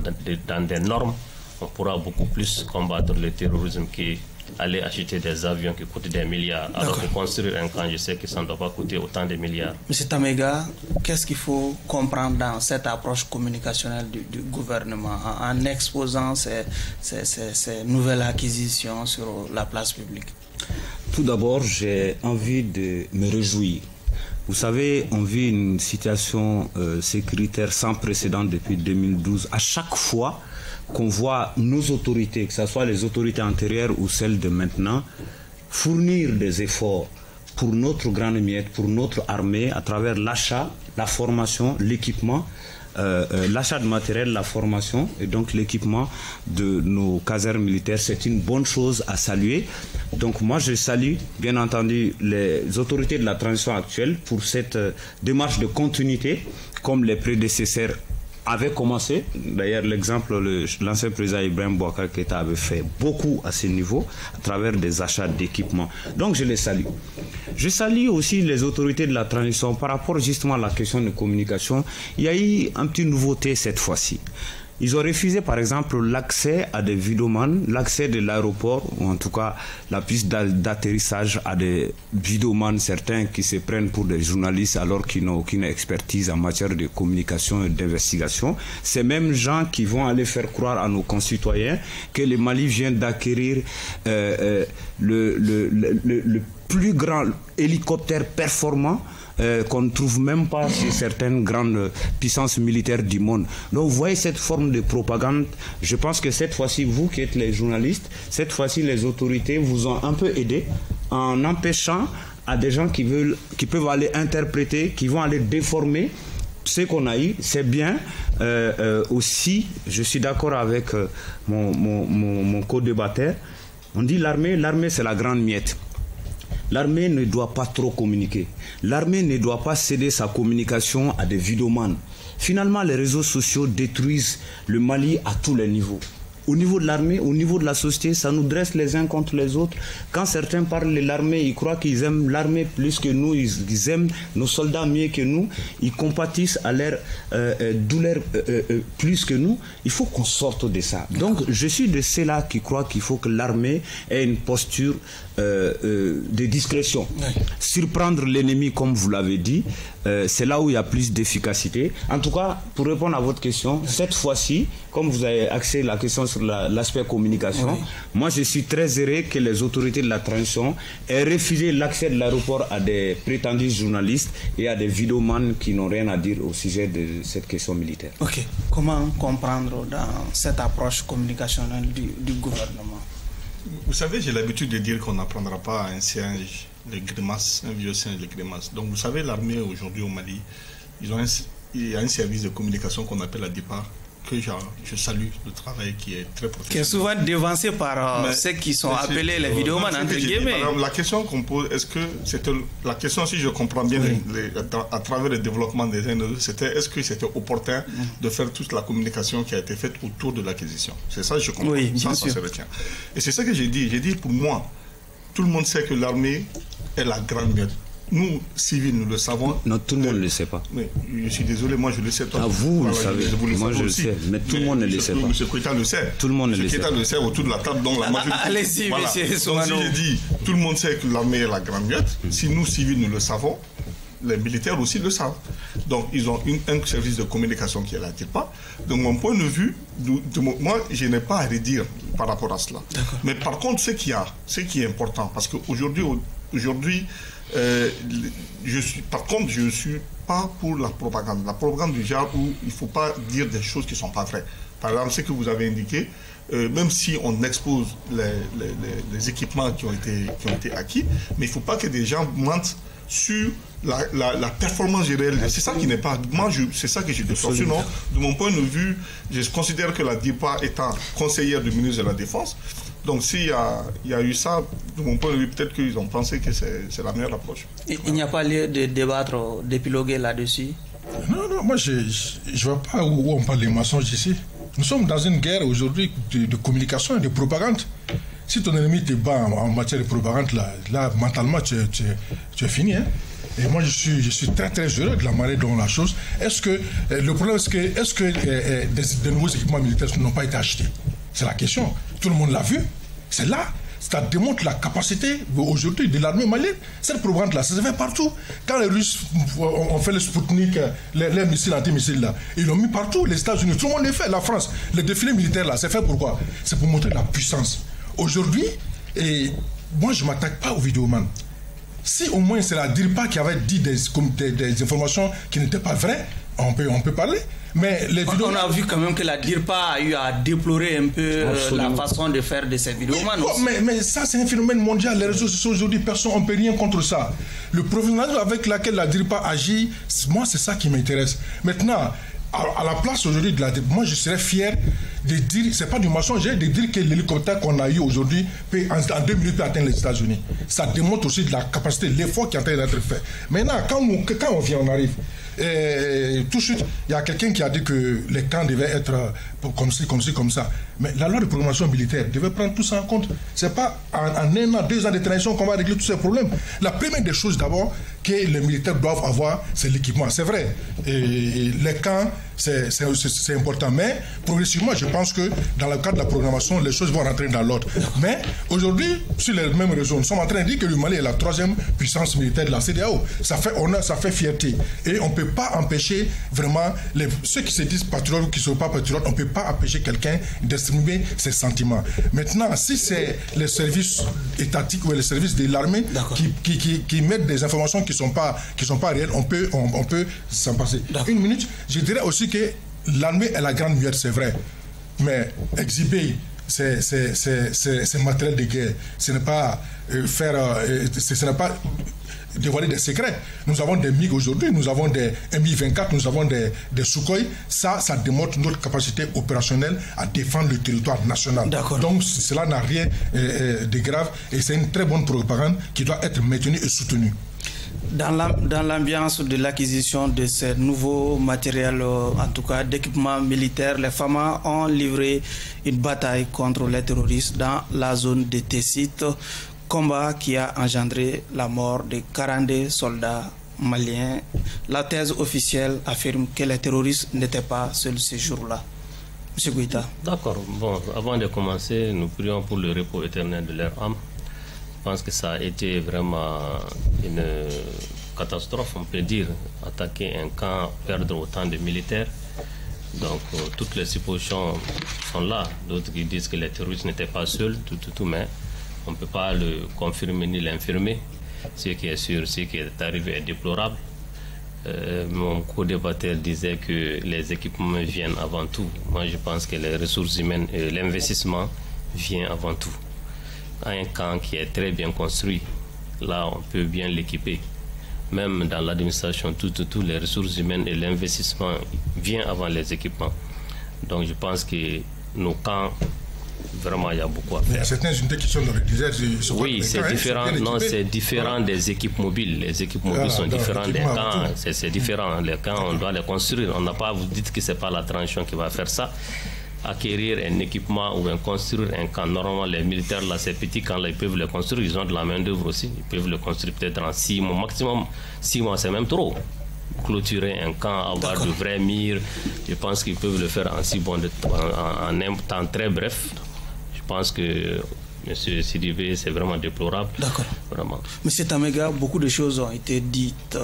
dans des normes, on pourra beaucoup plus combattre le terrorisme qu'aller acheter des avions qui coûtent des milliards. Alors que construire un camp, je sais que ça ne doit pas coûter autant de milliards. Monsieur Tamega, qu'est-ce qu'il faut comprendre dans cette approche communicationnelle du gouvernement en exposant ces nouvelles acquisitions sur la place publique? Tout d'abord, j'ai envie de me réjouir. Vous savez, on vit une situation sécuritaire sans précédent depuis 2012. À chaque fois qu'on voit nos autorités, que ce soit les autorités antérieures ou celles de maintenant, fournir des efforts pour notre grande miette, pour notre armée, à travers l'achat, la formation, l'équipement, l'achat de matériel, la formation et donc l'équipement de nos casernes militaires, c'est une bonne chose à saluer. Donc moi je salue bien entendu les autorités de la transition actuelle pour cette démarche de continuité comme les prédécesseurs avaient commencé. D'ailleurs l'exemple, l'ancien président Ibrahim Boubacar Keïta avait fait beaucoup à ce niveau à travers des achats d'équipements. Donc je les salue. Je salue aussi les autorités de la transition par rapport justement à la question de communication. Il y a eu une petite nouveauté cette fois-ci. Ils ont refusé par exemple l'accès à des vidéomans, l'accès de l'aéroport, ou en tout cas la piste d'atterrissage à des vidéomans, certains qui se prennent pour des journalistes alors qu'ils n'ont aucune expertise en matière de communication et d'investigation. Ces mêmes gens qui vont aller faire croire à nos concitoyens que le Mali vient d'acquérir le plus grand hélicoptère performant qu'on ne trouve même pas chez certaines grandes puissances militaires du monde. Donc vous voyez cette forme de propagande. Je pense que cette fois-ci, vous qui êtes les journalistes, cette fois-ci les autorités vous ont un peu aidé en empêchant à des gens qui peuvent aller interpréter, qui vont aller déformer ce qu'on a eu. C'est bien. Aussi, je suis d'accord avec mon co-débatteur. On dit l'armée c'est la grande miette. L'armée ne doit pas trop communiquer. L'armée ne doit pas céder sa communication à des vidéomans. Finalement, les réseaux sociaux détruisent le Mali à tous les niveaux. Au niveau de l'armée, au niveau de la société, ça nous dresse les uns contre les autres. Quand certains parlent de l'armée, ils croient qu'ils aiment l'armée plus que nous, ils aiment nos soldats mieux que nous, ils compatissent à leur douleur plus que nous. Il faut qu'on sorte de ça. Donc, je suis de ceux-là qui croient qu'il faut que l'armée ait une posture de discrétion. Surprendre l'ennemi, comme vous l'avez dit, c'est là où il y a plus d'efficacité. En tout cas, pour répondre à votre question, cette fois-ci, comme vous avez axé la question sur l'aspect communication, moi je suis très heureux que les autorités de la transition aient refusé l'accès de l'aéroport à des prétendus journalistes et à des vidéomans qui n'ont rien à dire au sujet de cette question militaire. Ok. Comment comprendre dans cette approche communicationnelle du gouvernement? Vous savez, j'ai l'habitude de dire qu'on n'apprendra pas à un singe les grimaces, un vieux singe les grimaces. Donc vous savez, l'armée aujourd'hui au Mali, il y a un service de communication qu'on appelle la DIPA, que je salue le travail qui est très professionnel. Qui est souvent dévancé par ceux qui sont appelés les vidéomans, entre guillemets. La question qu'on pose, est-ce que c'était la question, si je comprends bien à travers le développement des uns et des autres, c'était est-ce que c'était opportun de faire toute la communication qui a été faite autour de l'acquisition. C'est ça, je comprends. Oui, ça se retient. Et c'est ça que j'ai dit. J'ai dit, pour moi, tout le monde sait que l'armée est la grande miette. Nous, civils, nous le savons. Non, tout le monde ne le sait pas. Mais je suis désolé, moi je le sais. Toi, vous le savez. Moi je le sais, mais tout le monde ne le sait pas. M. Koita le sait. Tout le monde ne le sait. M. Koita le sait autour de la table. Donc la majorité. Allez-y, monsieur Soumano. Donc si je dis, tout le monde sait que l'armée est la grande miette. Si nous, civils, nous le savons, les militaires aussi le savent. Donc ils ont un service de communication qui est la DIRPA. De mon point de vue, moi je n'ai pas à redire par rapport à cela. Mais par contre, ce qui est important, parce qu'aujourd'hui, par contre, je ne suis pas pour la propagande. La propagande du genre où il ne faut pas dire des choses qui ne sont pas vraies. Par exemple, ce que vous avez indiqué, même si on expose les équipements qui ont été acquis, mais il ne faut pas que des gens mentent sur la performance réelle. C'est ça qui n'est pas... Moi, c'est ça que je défends. Sinon, de mon point de vue, je considère que la DIRPA étant conseillère du ministre de la Défense, donc s'il y a eu ça, de mon point de vue, peut-être qu'ils ont pensé que c'est la meilleure approche. Il n'y a pas lieu de débattre, d'épiloguer là-dessus? Non, moi je ne vois pas où on parle des mensonges ici. Nous sommes dans une guerre aujourd'hui de communication et de propagande. Si ton ennemi te bat en matière de propagande, là mentalement, tu es fini. Hein? Et moi, je suis très très heureux de la manière dont la chose. Le problème, est-ce que des nouveaux équipements militaires n'ont pas été achetés? C'est la question. Tout le monde l'a vu. C'est là. Ça démontre la capacité aujourd'hui de l'armée malienne. Cette propagande-là, ça se fait partout. Quand les Russes ont fait le Sputnik, les missiles antimissiles là, ils l'ont mis partout. Les États-Unis, tout le monde les fait. La France, le défilé militaire là, c'est fait pourquoi? C'est pour montrer la puissance. Aujourd'hui, moi je ne m'attaque pas aux vidéomans. Si au moins c'est la DIRPA qui avait dit des informations qui n'étaient pas vraies, on peut parler. Mais les vidéos... On a vu quand même que la DIRPA a eu à déplorer un peu la façon de faire de ces vidéomans. Mais ça, c'est un phénomène mondial. Les réseaux sociaux aujourd'hui, personne, on ne peut rien contre ça. Le professionnalisme avec lequel la DIRPA agit, moi, c'est ça qui m'intéresse. Maintenant, à la place aujourd'hui de la DIRPA, moi, je serais fier de dire, c'est pas du mensonge, de dire que l'hélicoptère qu'on a eu aujourd'hui peut, en 2 minutes, peut atteindre les États-Unis. Ça démontre aussi de la capacité, l'effort qui est en train d'être fait. Maintenant, quand on arrive, tout de suite, il y a quelqu'un qui a dit que les camps devaient être comme ça. Mais la loi de programmation militaire devait prendre tout ça en compte. Ce n'est pas en 1 an, 2 ans de transition qu'on va régler tous ces problèmes. La première des choses d'abord que les militaires doivent avoir, c'est l'équipement. C'est vrai. Et les camps, c'est important. Mais progressivement, je pense que dans le cadre de la programmation, les choses vont rentrer dans l'ordre. Mais aujourd'hui, sur les mêmes raisons, nous sommes en train de dire que le Mali est la 3e puissance militaire de la CEDEAO. Ça fait honneur, ça fait fierté. Et on ne peut pas empêcher vraiment ceux qui se disent patriotes ou qui ne sont pas patriotes, on ne peut pas empêcher quelqu'un d'exprimer ses sentiments. Maintenant, si c'est les services étatiques ou les services de l'armée qui mettent des informations qui ne sont pas réelles, on peut s'en passer. Une minute, je dirais aussi que l'armée est la grande muette, c'est vrai. Mais exhiber c'est matériel de guerre. Ce n'est pas ce n'est pas dévoiler des secrets. Nous avons des MiG aujourd'hui, nous avons des Mi-24, nous avons des Sukhoi. Ça démontre notre capacité opérationnelle à défendre le territoire national. Donc cela n'a rien de grave et c'est une très bonne propagande qui doit être maintenue et soutenue. Dans l'ambiance de l'acquisition de ces nouveaux matériels, en tout cas d'équipements militaires, les FAMA ont livré une bataille contre les terroristes dans la zone de Tessit, combat qui a engendré la mort de 42 soldats maliens. La thèse officielle affirme que les terroristes n'étaient pas seuls ce jour-là. M. Koita. D'accord. Bon, avant de commencer, nous prions pour le repos éternel de leur âme. Je pense que ça a été vraiment une catastrophe, on peut dire, attaquer un camp, perdre autant de militaires. Donc toutes les suppositions sont là. D'autres qui disent que les terroristes n'étaient pas seuls, tout, mais on ne peut pas le confirmer ni l'infirmer. Ce qui est sûr, ce qui est arrivé est déplorable. Mon co-débatteur disait que les équipements viennent avant tout. Moi, je pense que les ressources humaines et l'investissement viennent avant tout. Un camp qui est très bien construit, là, on peut bien l'équiper. Même dans l'administration, tous les ressources humaines et l'investissement viennent avant les équipements. Donc je pense que nos camps, vraiment, il y a beaucoup à faire. Il y a certaines unités qui sont dans le désert. Oui, c'est différent. Non, c'est différent des équipes mobiles. Les équipes mobiles sont différentes des camps. C'est différent. Les camps, on doit les construire. On n'a pas, vous dites que c'est pas la transition qui va faire ça. Acquérir un équipement ou construire un camp. Normalement, les militaires, là, ces petits camps-là, ils peuvent le construire. Ils ont de la main-d'œuvre aussi. Ils peuvent le construire peut-être en 6 mois. Maximum 6 mois, c'est même trop. Clôturer un camp, avoir de vrais murs. Je pense qu'ils peuvent le faire en 6 mois, en un temps très bref. Je pense que M. Sidibé, c'est vraiment déplorable. D'accord. Vraiment. Monsieur Tamega, beaucoup de choses ont été dites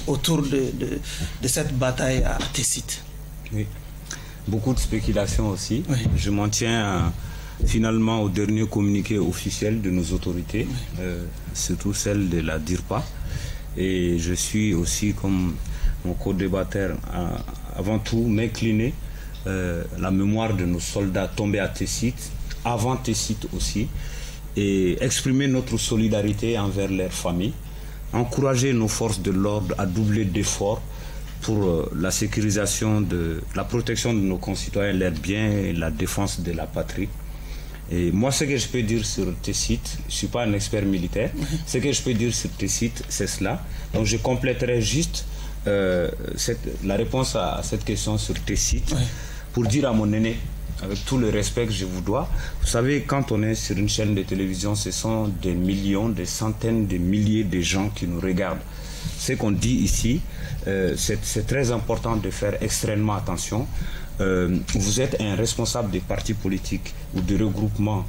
autour de cette bataille à Tessit. Oui. Beaucoup de spéculations aussi. Oui. Je m'en tiens finalement au dernier communiqué officiel de nos autorités, surtout celle de la DIRPA. Et je suis aussi, comme mon co-débatteur, avant tout m'incliner la mémoire de nos soldats tombés à Tessit, avant Tessit aussi, et exprimer notre solidarité envers leurs familles, encourager nos forces de l'ordre à doubler d'efforts pour la sécurisation la protection de nos concitoyens, leurs biens et la défense de la patrie. Et moi, ce que je peux dire sur Tessit, je ne suis pas un expert militaire, ce que je peux dire sur Tessit, c'est cela. Donc je compléterai juste la réponse à cette question sur Tessit, pour dire à mon aîné, avec tout le respect que je vous dois, vous savez, quand on est sur une chaîne de télévision, ce sont des millions, des centaines de milliers de gens qui nous regardent. Ce qu'on dit ici, c'est très important de faire extrêmement attention. Vous êtes un responsable des partis politiques ou de regroupements,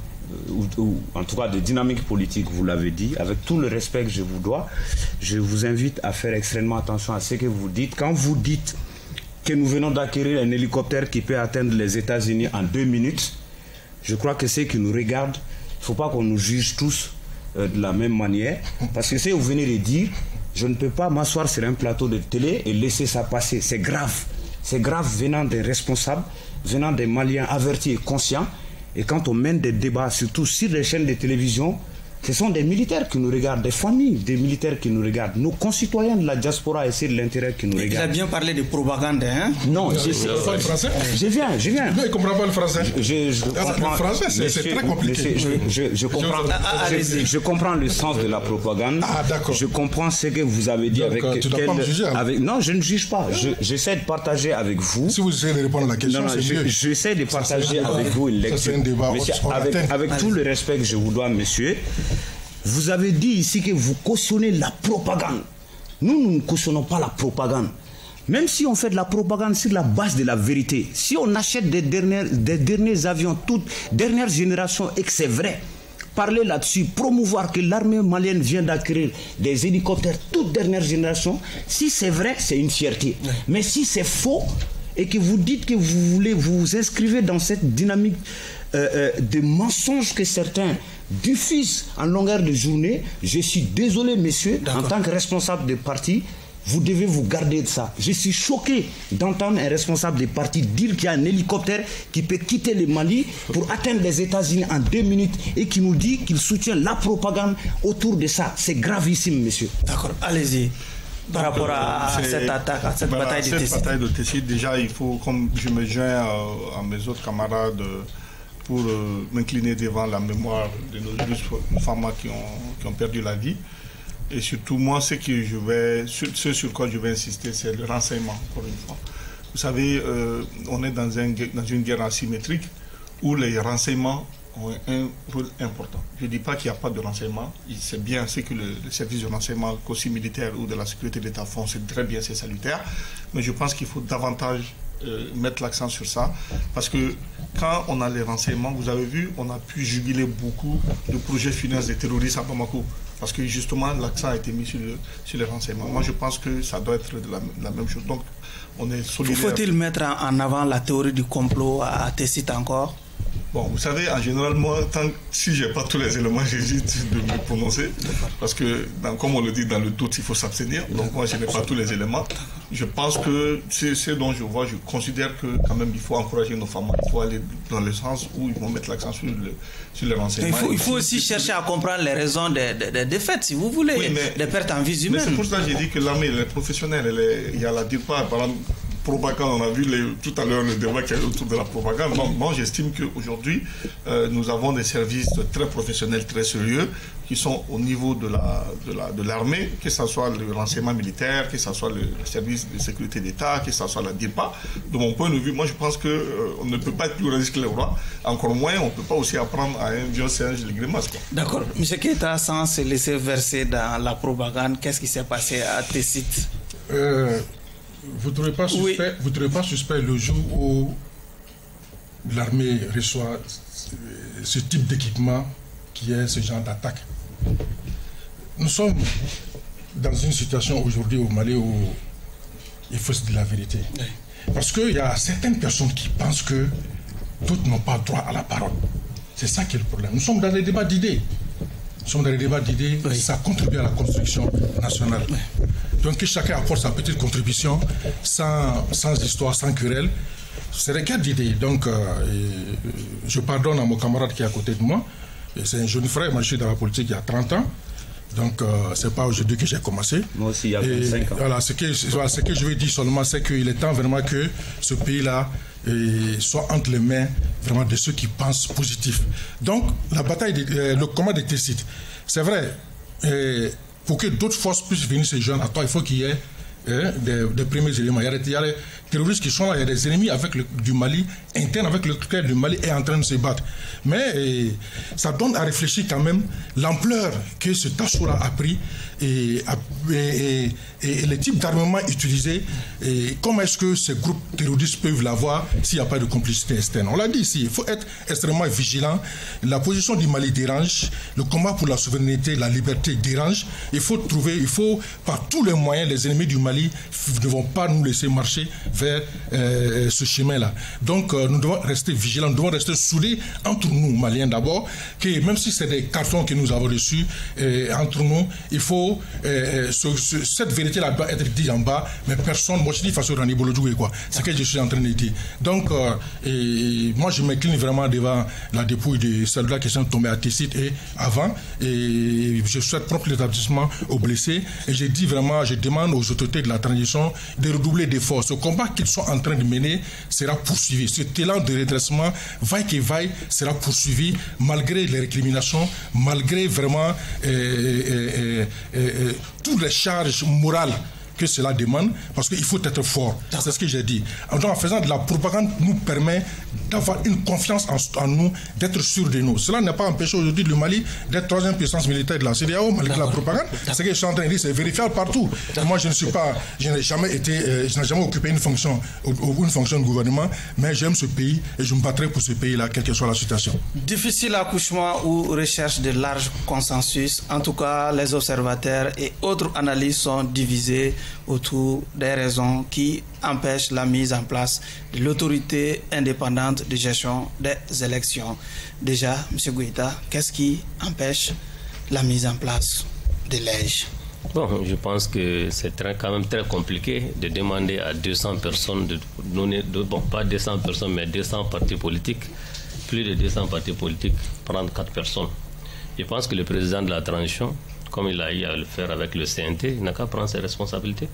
ou en tout cas de dynamique politique, vous l'avez dit, avec tout le respect que je vous dois, je vous invite à faire extrêmement attention à ce que vous dites. Quand vous dites que nous venons d'acquérir un hélicoptère qui peut atteindre les États-Unis en 2 minutes, je crois que ceux qui nous regardent, il ne faut pas qu'on nous juge tous de la même manière, parce que ce que vous venez de dire, je ne peux pas m'asseoir sur un plateau de télé et laisser ça passer. C'est grave. C'est grave venant des responsables, venant des Maliens avertis et conscients. Et quand on mène des débats, surtout sur les chaînes de télévision, ce sont des militaires qui nous regardent, des familles des militaires qui nous regardent, nos concitoyens de la diaspora et c'est de l'intérêt qui nous regardent. Il a bien parlé de propagande, hein? Non, je sais pas le français. Je viens. Non, il ne comprend pas le français. Le français, c'est très compliqué. Je comprends le sens de la propagande. Ah, d'accord. Je comprends ce que vous avez dit. Donc, tu ne dois pas me juger. Non, je ne juge pas. J'essaie de partager avec vous. Si vous essayez de répondre à la question, c'est mieux. J'essaie de partager avec vous une lecture. C'est un débat. Monsieur, avec tout le respect que je vous dois, monsieur, vous avez dit ici que vous cautionnez la propagande. Nous ne cautionnons pas la propagande. Même si on fait de la propagande sur la base de la vérité, si on achète des derniers avions, toute dernière génération, et que c'est vrai, parler là-dessus, promouvoir que l'armée malienne vient d'acquérir des hélicoptères toute dernière génération, si c'est vrai, c'est une fierté. Mais si c'est faux, et que vous dites que vous voulez vous inscrivez dans cette dynamique de mensonges que certains diffusent en longueur de journée, je suis désolé, messieurs, en tant que responsable de parti, vous devez vous garder de ça. Je suis choqué d'entendre un responsable de parti dire qu'il y a un hélicoptère qui peut quitter le Mali pour atteindre les États-Unis en 2 minutes et qui nous dit qu'il soutient la propagande autour de ça. C'est gravissime, messieurs. D'accord, allez-y. Par rapport à cette attaque, à cette bataille de Tessit. Cette bataille de Tessit, déjà, il faut, comme je me joins à mes autres camarades, pour m'incliner devant la mémoire de nos femmes qui ont perdu la vie. Et surtout, moi, ce sur quoi je vais insister, c'est le renseignement, encore une fois. Vous savez, on est dans une guerre asymétrique où les renseignements ont un rôle important. Je ne dis pas qu'il n'y a pas de renseignement. C'est bien ce que le service de renseignement, qu'aussi militaire ou de la sécurité de l'État font, c'est très bien, c'est salutaire. Mais je pense qu'il faut davantage mettre l'accent sur ça. Parce que quand on a les renseignements, vous avez vu, on a pu juguler beaucoup de projets finance des terroristes à Bamako. Parce que justement, l'accent a été mis sur les renseignements. Moi, je pense que ça doit être la même chose. Donc, on est solidaire. Faut-il mettre en avant la théorie du complot à Tessit encore? Bon, vous savez, en général, moi, si je n'ai pas tous les éléments, j'hésite de me prononcer. Parce que, comme on le dit, dans le doute, il faut s'abstenir. Donc, moi, je n'ai pas tous les éléments. Je pense que c'est ce dont je vois. Je considère que, quand même, il faut encourager nos femmes. Il faut aller dans le sens où ils vont mettre l'accent sur les renseignements. Il faut aussi chercher à comprendre les raisons des défaites, si vous voulez, des pertes en vie humaine. Mais c'est pour ça que j'ai dit que l'armée, elle est professionnelle. Il y a la DIRPA, par exemple. propagande. On a vu tout à l'heure le débat qu'il y a eu autour de la propagande. Moi, j'estime qu'aujourd'hui, nous avons des services très professionnels, très sérieux, qui sont au niveau de l'armée, que ce soit le renseignement militaire, que ce soit le service de sécurité d'État, que ce soit la DIPA. De mon point de vue, moi je pense qu'on ne peut pas être plus réaliste que les rois. Encore moins, on ne peut pas aussi apprendre à un vieux singe les grimaces. D'accord. M. Keita, sans se laisser verser dans la propagande, qu'est-ce qui s'est passé à Tessit? Vous ne trouvez pas suspect le jour où l'armée reçoit ce type d'équipement qui est ce genre d'attaque? Nous sommes dans une situation aujourd'hui au Mali où il faut se dire la vérité. Oui. Parce qu'il y a certaines personnes qui pensent que d'autres n'ont pas droit à la parole. C'est ça qui est le problème. Nous sommes dans les débats d'idées. Oui. Ça contribue à la construction nationale. Oui. Donc que chacun apporte sa petite contribution sans histoire, sans querelle. C'est des cas d'idées. Donc je pardonne à mon camarade qui est à côté de moi. C'est un jeune frère, moi je suis dans la politique il y a 30 ans. Donc c'est pas aujourd'hui que j'ai commencé. Moi aussi il y a 25 ans. Voilà, ce que je veux dire seulement, c'est qu'il est temps vraiment que ce pays-là soit entre les mains vraiment de ceux qui pensent positif. Donc la bataille, le combat de Tessit, c'est vrai, pour que d'autres forces puissent venir se joindre à toi, il faut qu'il y ait des premiers éléments. Il y a des terroristes qui sont là, il y a des ennemis du Mali, internes avec lequel le Mali est en train de se battre. Mais ça donne à réfléchir quand même l'ampleur que ce Tachoura a pris et les types d'armement utilisés et comment est-ce que ces groupes terroristes peuvent l'avoir s'il n'y a pas de complicité externe. On l'a dit ici, il faut être extrêmement vigilant. La position du Mali dérange, le combat pour la souveraineté, la liberté dérange. Il faut par tous les moyens, les ennemis du Mali ne vont pas nous laisser marcher vers ce chemin-là. Donc nous devons rester vigilants, nous devons rester soudés entre nous, Maliens d'abord, que même si c'est des cartons que nous avons reçus entre nous, il faut cette vérité-là doit être dite en bas, mais personne, moi je dis façon Rani Bolodjoué quoi, c'est ce que je suis en train de dire. Donc moi je m'incline vraiment devant la dépouille de celles-là qui sont tombées à Tessit et avant, et je souhaite prompt l'établissement aux blessés, et je dis vraiment, je demande aux autorités de la transition de redoubler d'efforts. Ce combat qu'ils sont en train de mener sera poursuivi. Cet élan de redressement, vaille que vaille, sera poursuivi malgré les récriminations, malgré vraiment toutes les charges morales que cela demande, parce qu'il faut être fort. C'est ce que j'ai dit. Donc, en faisant de la propagande, nous permet d'avoir une confiance en nous, d'être sûr de nous. Cela n'a pas empêché aujourd'hui le Mali d'être troisième puissance militaire de la CEDEAO, malgré la propagande. Ce que je suis en train de dire, c'est vérifiable partout. Moi, je n'ai jamais occupé une fonction de gouvernement, mais j'aime ce pays et je me battrai pour ce pays-là, quelle que soit la situation. Difficile accouchement ou recherche de large consensus. En tout cas, les observateurs et autres analyses sont divisés autour des raisons qui empêchent la mise en place de l'autorité indépendante de gestion des élections. Déjà, M. Gouita, qu'est-ce qui empêche la mise en place de l'EJ? Bon, je pense que c'est quand même très compliqué de demander à 200 personnes de donner, pas 200 personnes, mais 200 partis politiques, plus de 200 partis politiques, prendre 4 personnes. Je pense que le président de la transition, comme il a eu à le faire avec le CNT, il n'a qu'à prendre ses responsabilités.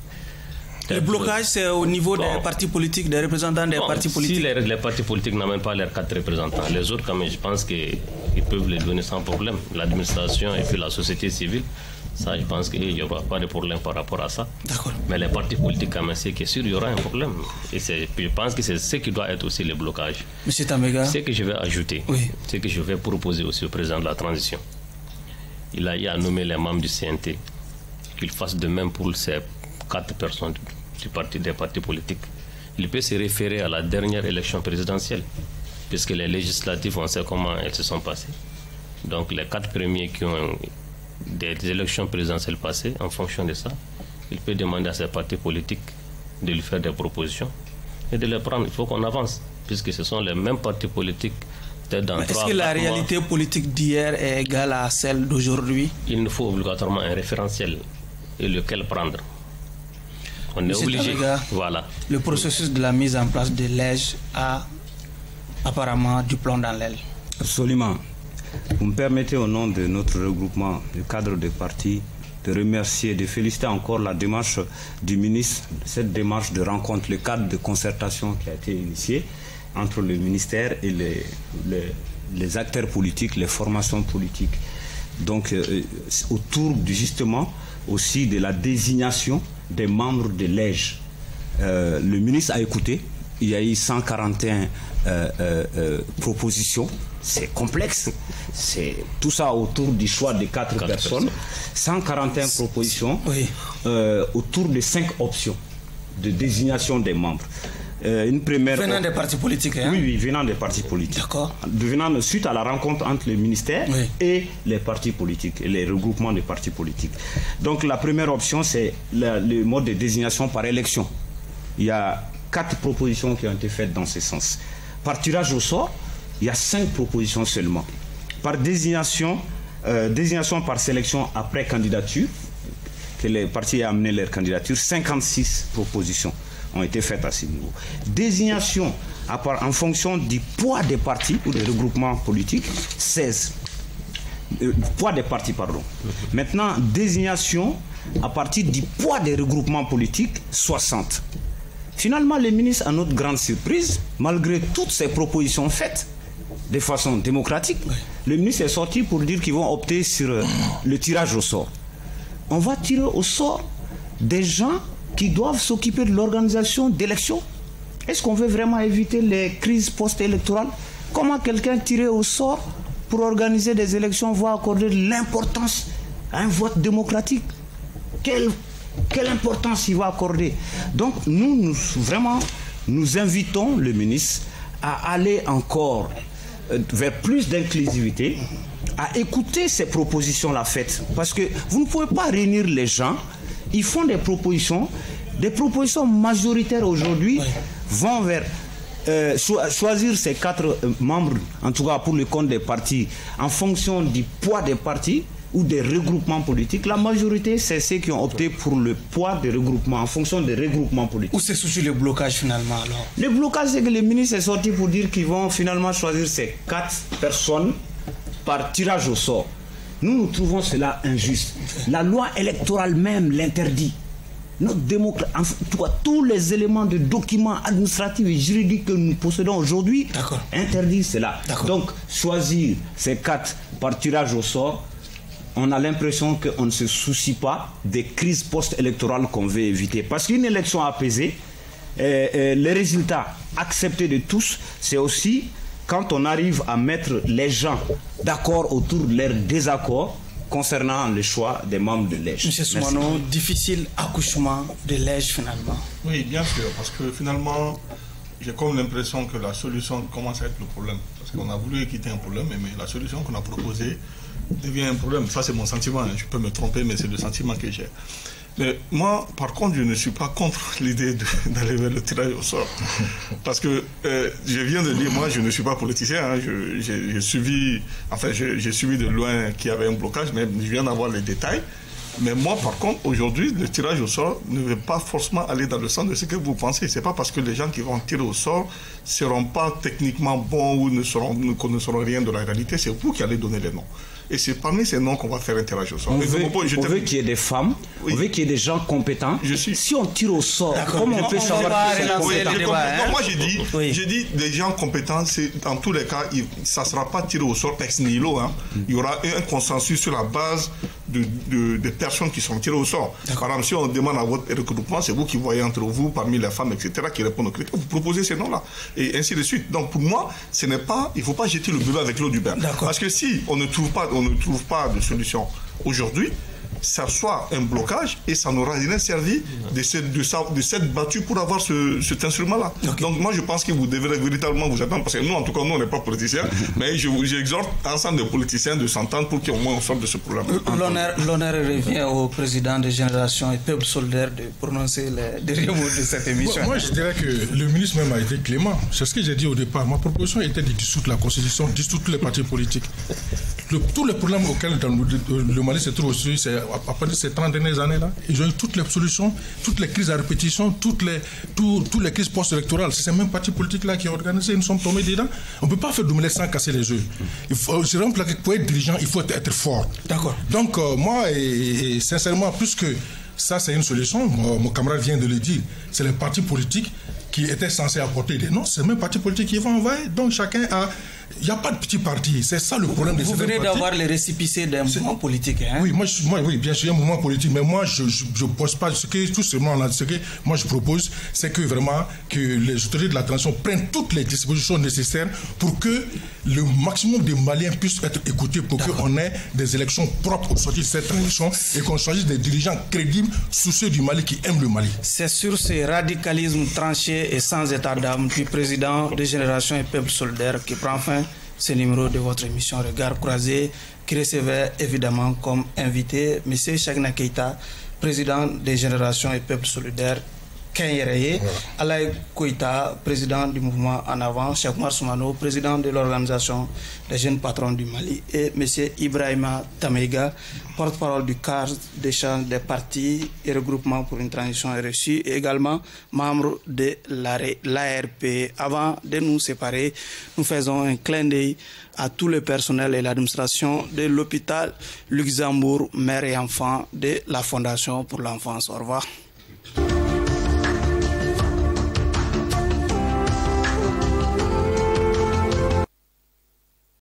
Le blocage, c'est au niveau des partis politiques, des représentants des partis politiques. Si les partis politiques n'amènent pas leurs 4 représentants, les autres, quand même, je pense qu'ils peuvent les donner sans problème. L'administration et puis la société civile, ça, je pense qu'il n'y aura pas de problème par rapport à ça. D'accord. Mais les partis politiques, quand même, c'est que sûr, il y aura un problème. Et je pense que c'est ce qui doit être aussi le blocage. Monsieur Tambega. Ce que je vais ajouter, ce que je vais proposer aussi au président de la transition. Il a eu à nommer les membres du CNT, qu'il fasse de même pour ces 4 personnes des partis politiques. Il peut se référer à la dernière élection présidentielle, puisque les législatives, on sait comment elles se sont passées. Donc les 4 premiers qui ont des élections présidentielles passées, en fonction de ça, il peut demander à ces partis politiques de lui faire des propositions et de les prendre. Il faut qu'on avance, puisque ce sont les mêmes partis politiques. Est-ce que la réalité politique d'hier est égale à celle d'aujourd'hui? Il nous faut obligatoirement un référentiel et lequel prendre. On est obligé. Voilà. Le processus de la mise en place de l'EJ a apparemment du plomb dans l'aile. Absolument. Vous me permettez, au nom de notre regroupement, le cadre des partis de remercier, de féliciter encore la démarche du ministre, cette démarche de rencontre, le cadre de concertation qui a été initié entre le ministère et les acteurs politiques, les formations politiques. Donc, autour justement aussi de la désignation des membres de l'EJ. Le ministre a écouté, il y a eu 141 propositions, c'est complexe, c'est tout ça autour du choix de 4 personnes, 141 propositions, oui. Autour de 5 options de désignation des membres. Une première... Venant des partis politiques, hein? Oui, venant des partis politiques. D'accord. Venant suite à la rencontre entre le ministère oui. et les partis politiques, et les regroupements des partis politiques. Donc la première option, c'est le mode de désignation par élection. Il y a 4 propositions qui ont été faites dans ce sens. Par tirage au sort, il y a 5 propositions seulement. Par désignation par sélection après candidature, que les partis aient amené leur candidature, 56 propositions ont été faites à ce niveau. Désignation en fonction du poids des partis ou des regroupements politiques, 16. Poids des partis, pardon. Maintenant, désignation à partir du poids des regroupements politiques, 60. Finalement, le ministre, à notre grande surprise, malgré toutes ces propositions faites de façon démocratique, le ministre est sorti pour dire qu'ils vont opter sur le tirage au sort. On va tirer au sort des gens qui doivent s'occuper de l'organisation d'élections. Est-ce qu'on veut vraiment éviter les crises post-électorales? Comment quelqu'un tiré au sort pour organiser des élections va accorder de l'importance à un vote démocratique? Quelle importance il va accorder? Donc nous invitons le ministre à aller encore vers plus d'inclusivité, à écouter ces propositions-là faites. Parce que vous ne pouvez pas réunir les gens. Ils font des propositions majoritaires aujourd'hui, vont vers choisir ces 4 membres, en tout cas pour le compte des partis, en fonction du poids des partis ou des regroupements politiques. La majorité, c'est ceux qui ont opté pour le poids des regroupements, en fonction des regroupements politiques. Où c'est surtout le blocage finalement alors? Le blocage, c'est que le ministre est sorti pour dire qu'ils vont finalement choisir ces 4 personnes par tirage au sort. Nous trouvons cela injuste. La loi électorale même l'interdit. Notre démocratie, en tout cas, tous les éléments de documents administratifs et juridiques que nous possédons aujourd'hui interdisent cela. Donc, choisir ces 4 par tirage au sort, on a l'impression qu'on ne se soucie pas des crises post-électorales qu'on veut éviter. Parce qu'une élection apaisée, les résultats acceptés de tous, c'est aussi quand on arrive à mettre les gens d'accord autour de leurs désaccords concernant le choix des membres de l'EJ. Monsieur Soumano, difficile accouchement de l'EJ finalement? Oui, bien sûr, parce que finalement, j'ai comme l'impression que la solution commence à être le problème. Parce qu'on a voulu quitter un problème, mais la solution qu'on a proposée devient un problème. Ça, c'est mon sentiment. Je peux me tromper, mais c'est le sentiment que j'ai. Mais moi, par contre, je ne suis pas contre l'idée d'aller vers le tirage au sort. Parce que je viens de dire, moi, je ne suis pas politicien. Hein, j'ai suivi de loin qu'il y avait un blocage, mais je viens d'avoir les détails. Mais moi, par contre, aujourd'hui, le tirage au sort ne veut pas forcément aller dans le sens de ce que vous pensez. C'est pas parce que les gens qui vont tirer au sort ne seront pas techniquement bons ou ne connaîtront rien de la réalité. C'est vous qui allez donner les noms. Et c'est parmi ces noms qu'on va faire un tirage au sort. On veut qu'il y ait des femmes, on veut qu'il y ait des gens compétents. Si on tire au sort, comment on peut savoir qu'ils sont compétents? Moi, j'ai dit des gens compétents, dans tous les cas, ça ne sera pas tiré au sort ex nihilo. Hein. Il y aura un consensus sur la base des personnes qui sont tirées au sort. Par exemple, si on demande à votre regroupement, c'est vous qui voyez entre vous, parmi les femmes, etc., qui répondent aux critères, vous proposez ces noms-là. Et ainsi de suite. Donc pour moi, il ne faut pas jeter le bébé avec l'eau du bain. Parce que si on ne trouve pas de solution aujourd'hui, ça soit un blocage et ça n'aura rien servi de s'être battu pour avoir cet instrument-là. Donc moi je pense que vous devrez véritablement vous attendre, parce que nous en tout cas nous on n'est pas politiciens, mais j'exhorte ensemble des politiciens de s'entendre pour qu'au moins on sorte de ce problème. L'honneur revient au président de Génération et Peuple Solidaire de prononcer les derniers mots de cette émission. Moi je dirais que le ministre même a été clément. C'est ce que j'ai dit au départ. Ma proposition était de dissoudre la Constitution, dissoudre tous les partis politiques. Tous les problèmes auxquels le Mali se trouve aujourd'hui, c'est après ces 30 dernières années-là. Ils ont eu toutes les solutions, toutes les crises à répétition, toutes les crises post-électorales. C'est ces mêmes partis politiques-là qui ont organisé, nous sommes tombés dedans. On ne peut pas faire d'omelette sans casser les œufs. C'est vraiment que pour être dirigeant, il faut être fort. D'accord. Donc, moi, et sincèrement, puisque ça, c'est une solution, mon camarade vient de le dire, c'est les partis politiques qui étaient censés apporter des noms, c'est les mêmes partis politiques qui vont envoyer. Donc, chacun a... Il n'y a pas de petits partis, c'est ça le problème de ces partis. Vous venez d'avoir les récépissés d'un mouvement politique. Hein? Oui, oui, bien sûr, un mouvement politique, mais moi, je ne pose pas ce que moi je propose, c'est que vraiment que les autorités de la transition prennent toutes les dispositions nécessaires pour que le maximum de Maliens puissent être écoutés, pour qu'on ait des élections propres au sortir de cette transition et qu'on choisisse des dirigeants crédibles, soucieux du Mali, qui aiment le Mali. C'est sur ce radicalisme tranché et sans état d'âme du président de Génération et Peuple Solidaire qui prend fin ce numéro de votre émission Regard Croisé, qui recevait évidemment comme invité M. Cheikhna Keita, président des Générations et Peuple Solidaire Kenyereye, Alaï Koïta, président du mouvement En Avant, Cheikh Oumar Soumano, président de l'organisation des jeunes patrons du Mali, et M. Ibrahima Tameiga, porte-parole du cadre d'échange des partis et regroupements pour une transition RSU, et également membre de l'ARP. Avant de nous séparer, nous faisons un clin d'œil à tout le personnel et l'administration de l'hôpital Luxembourg, mère et enfant de la Fondation pour l'enfance. Au revoir.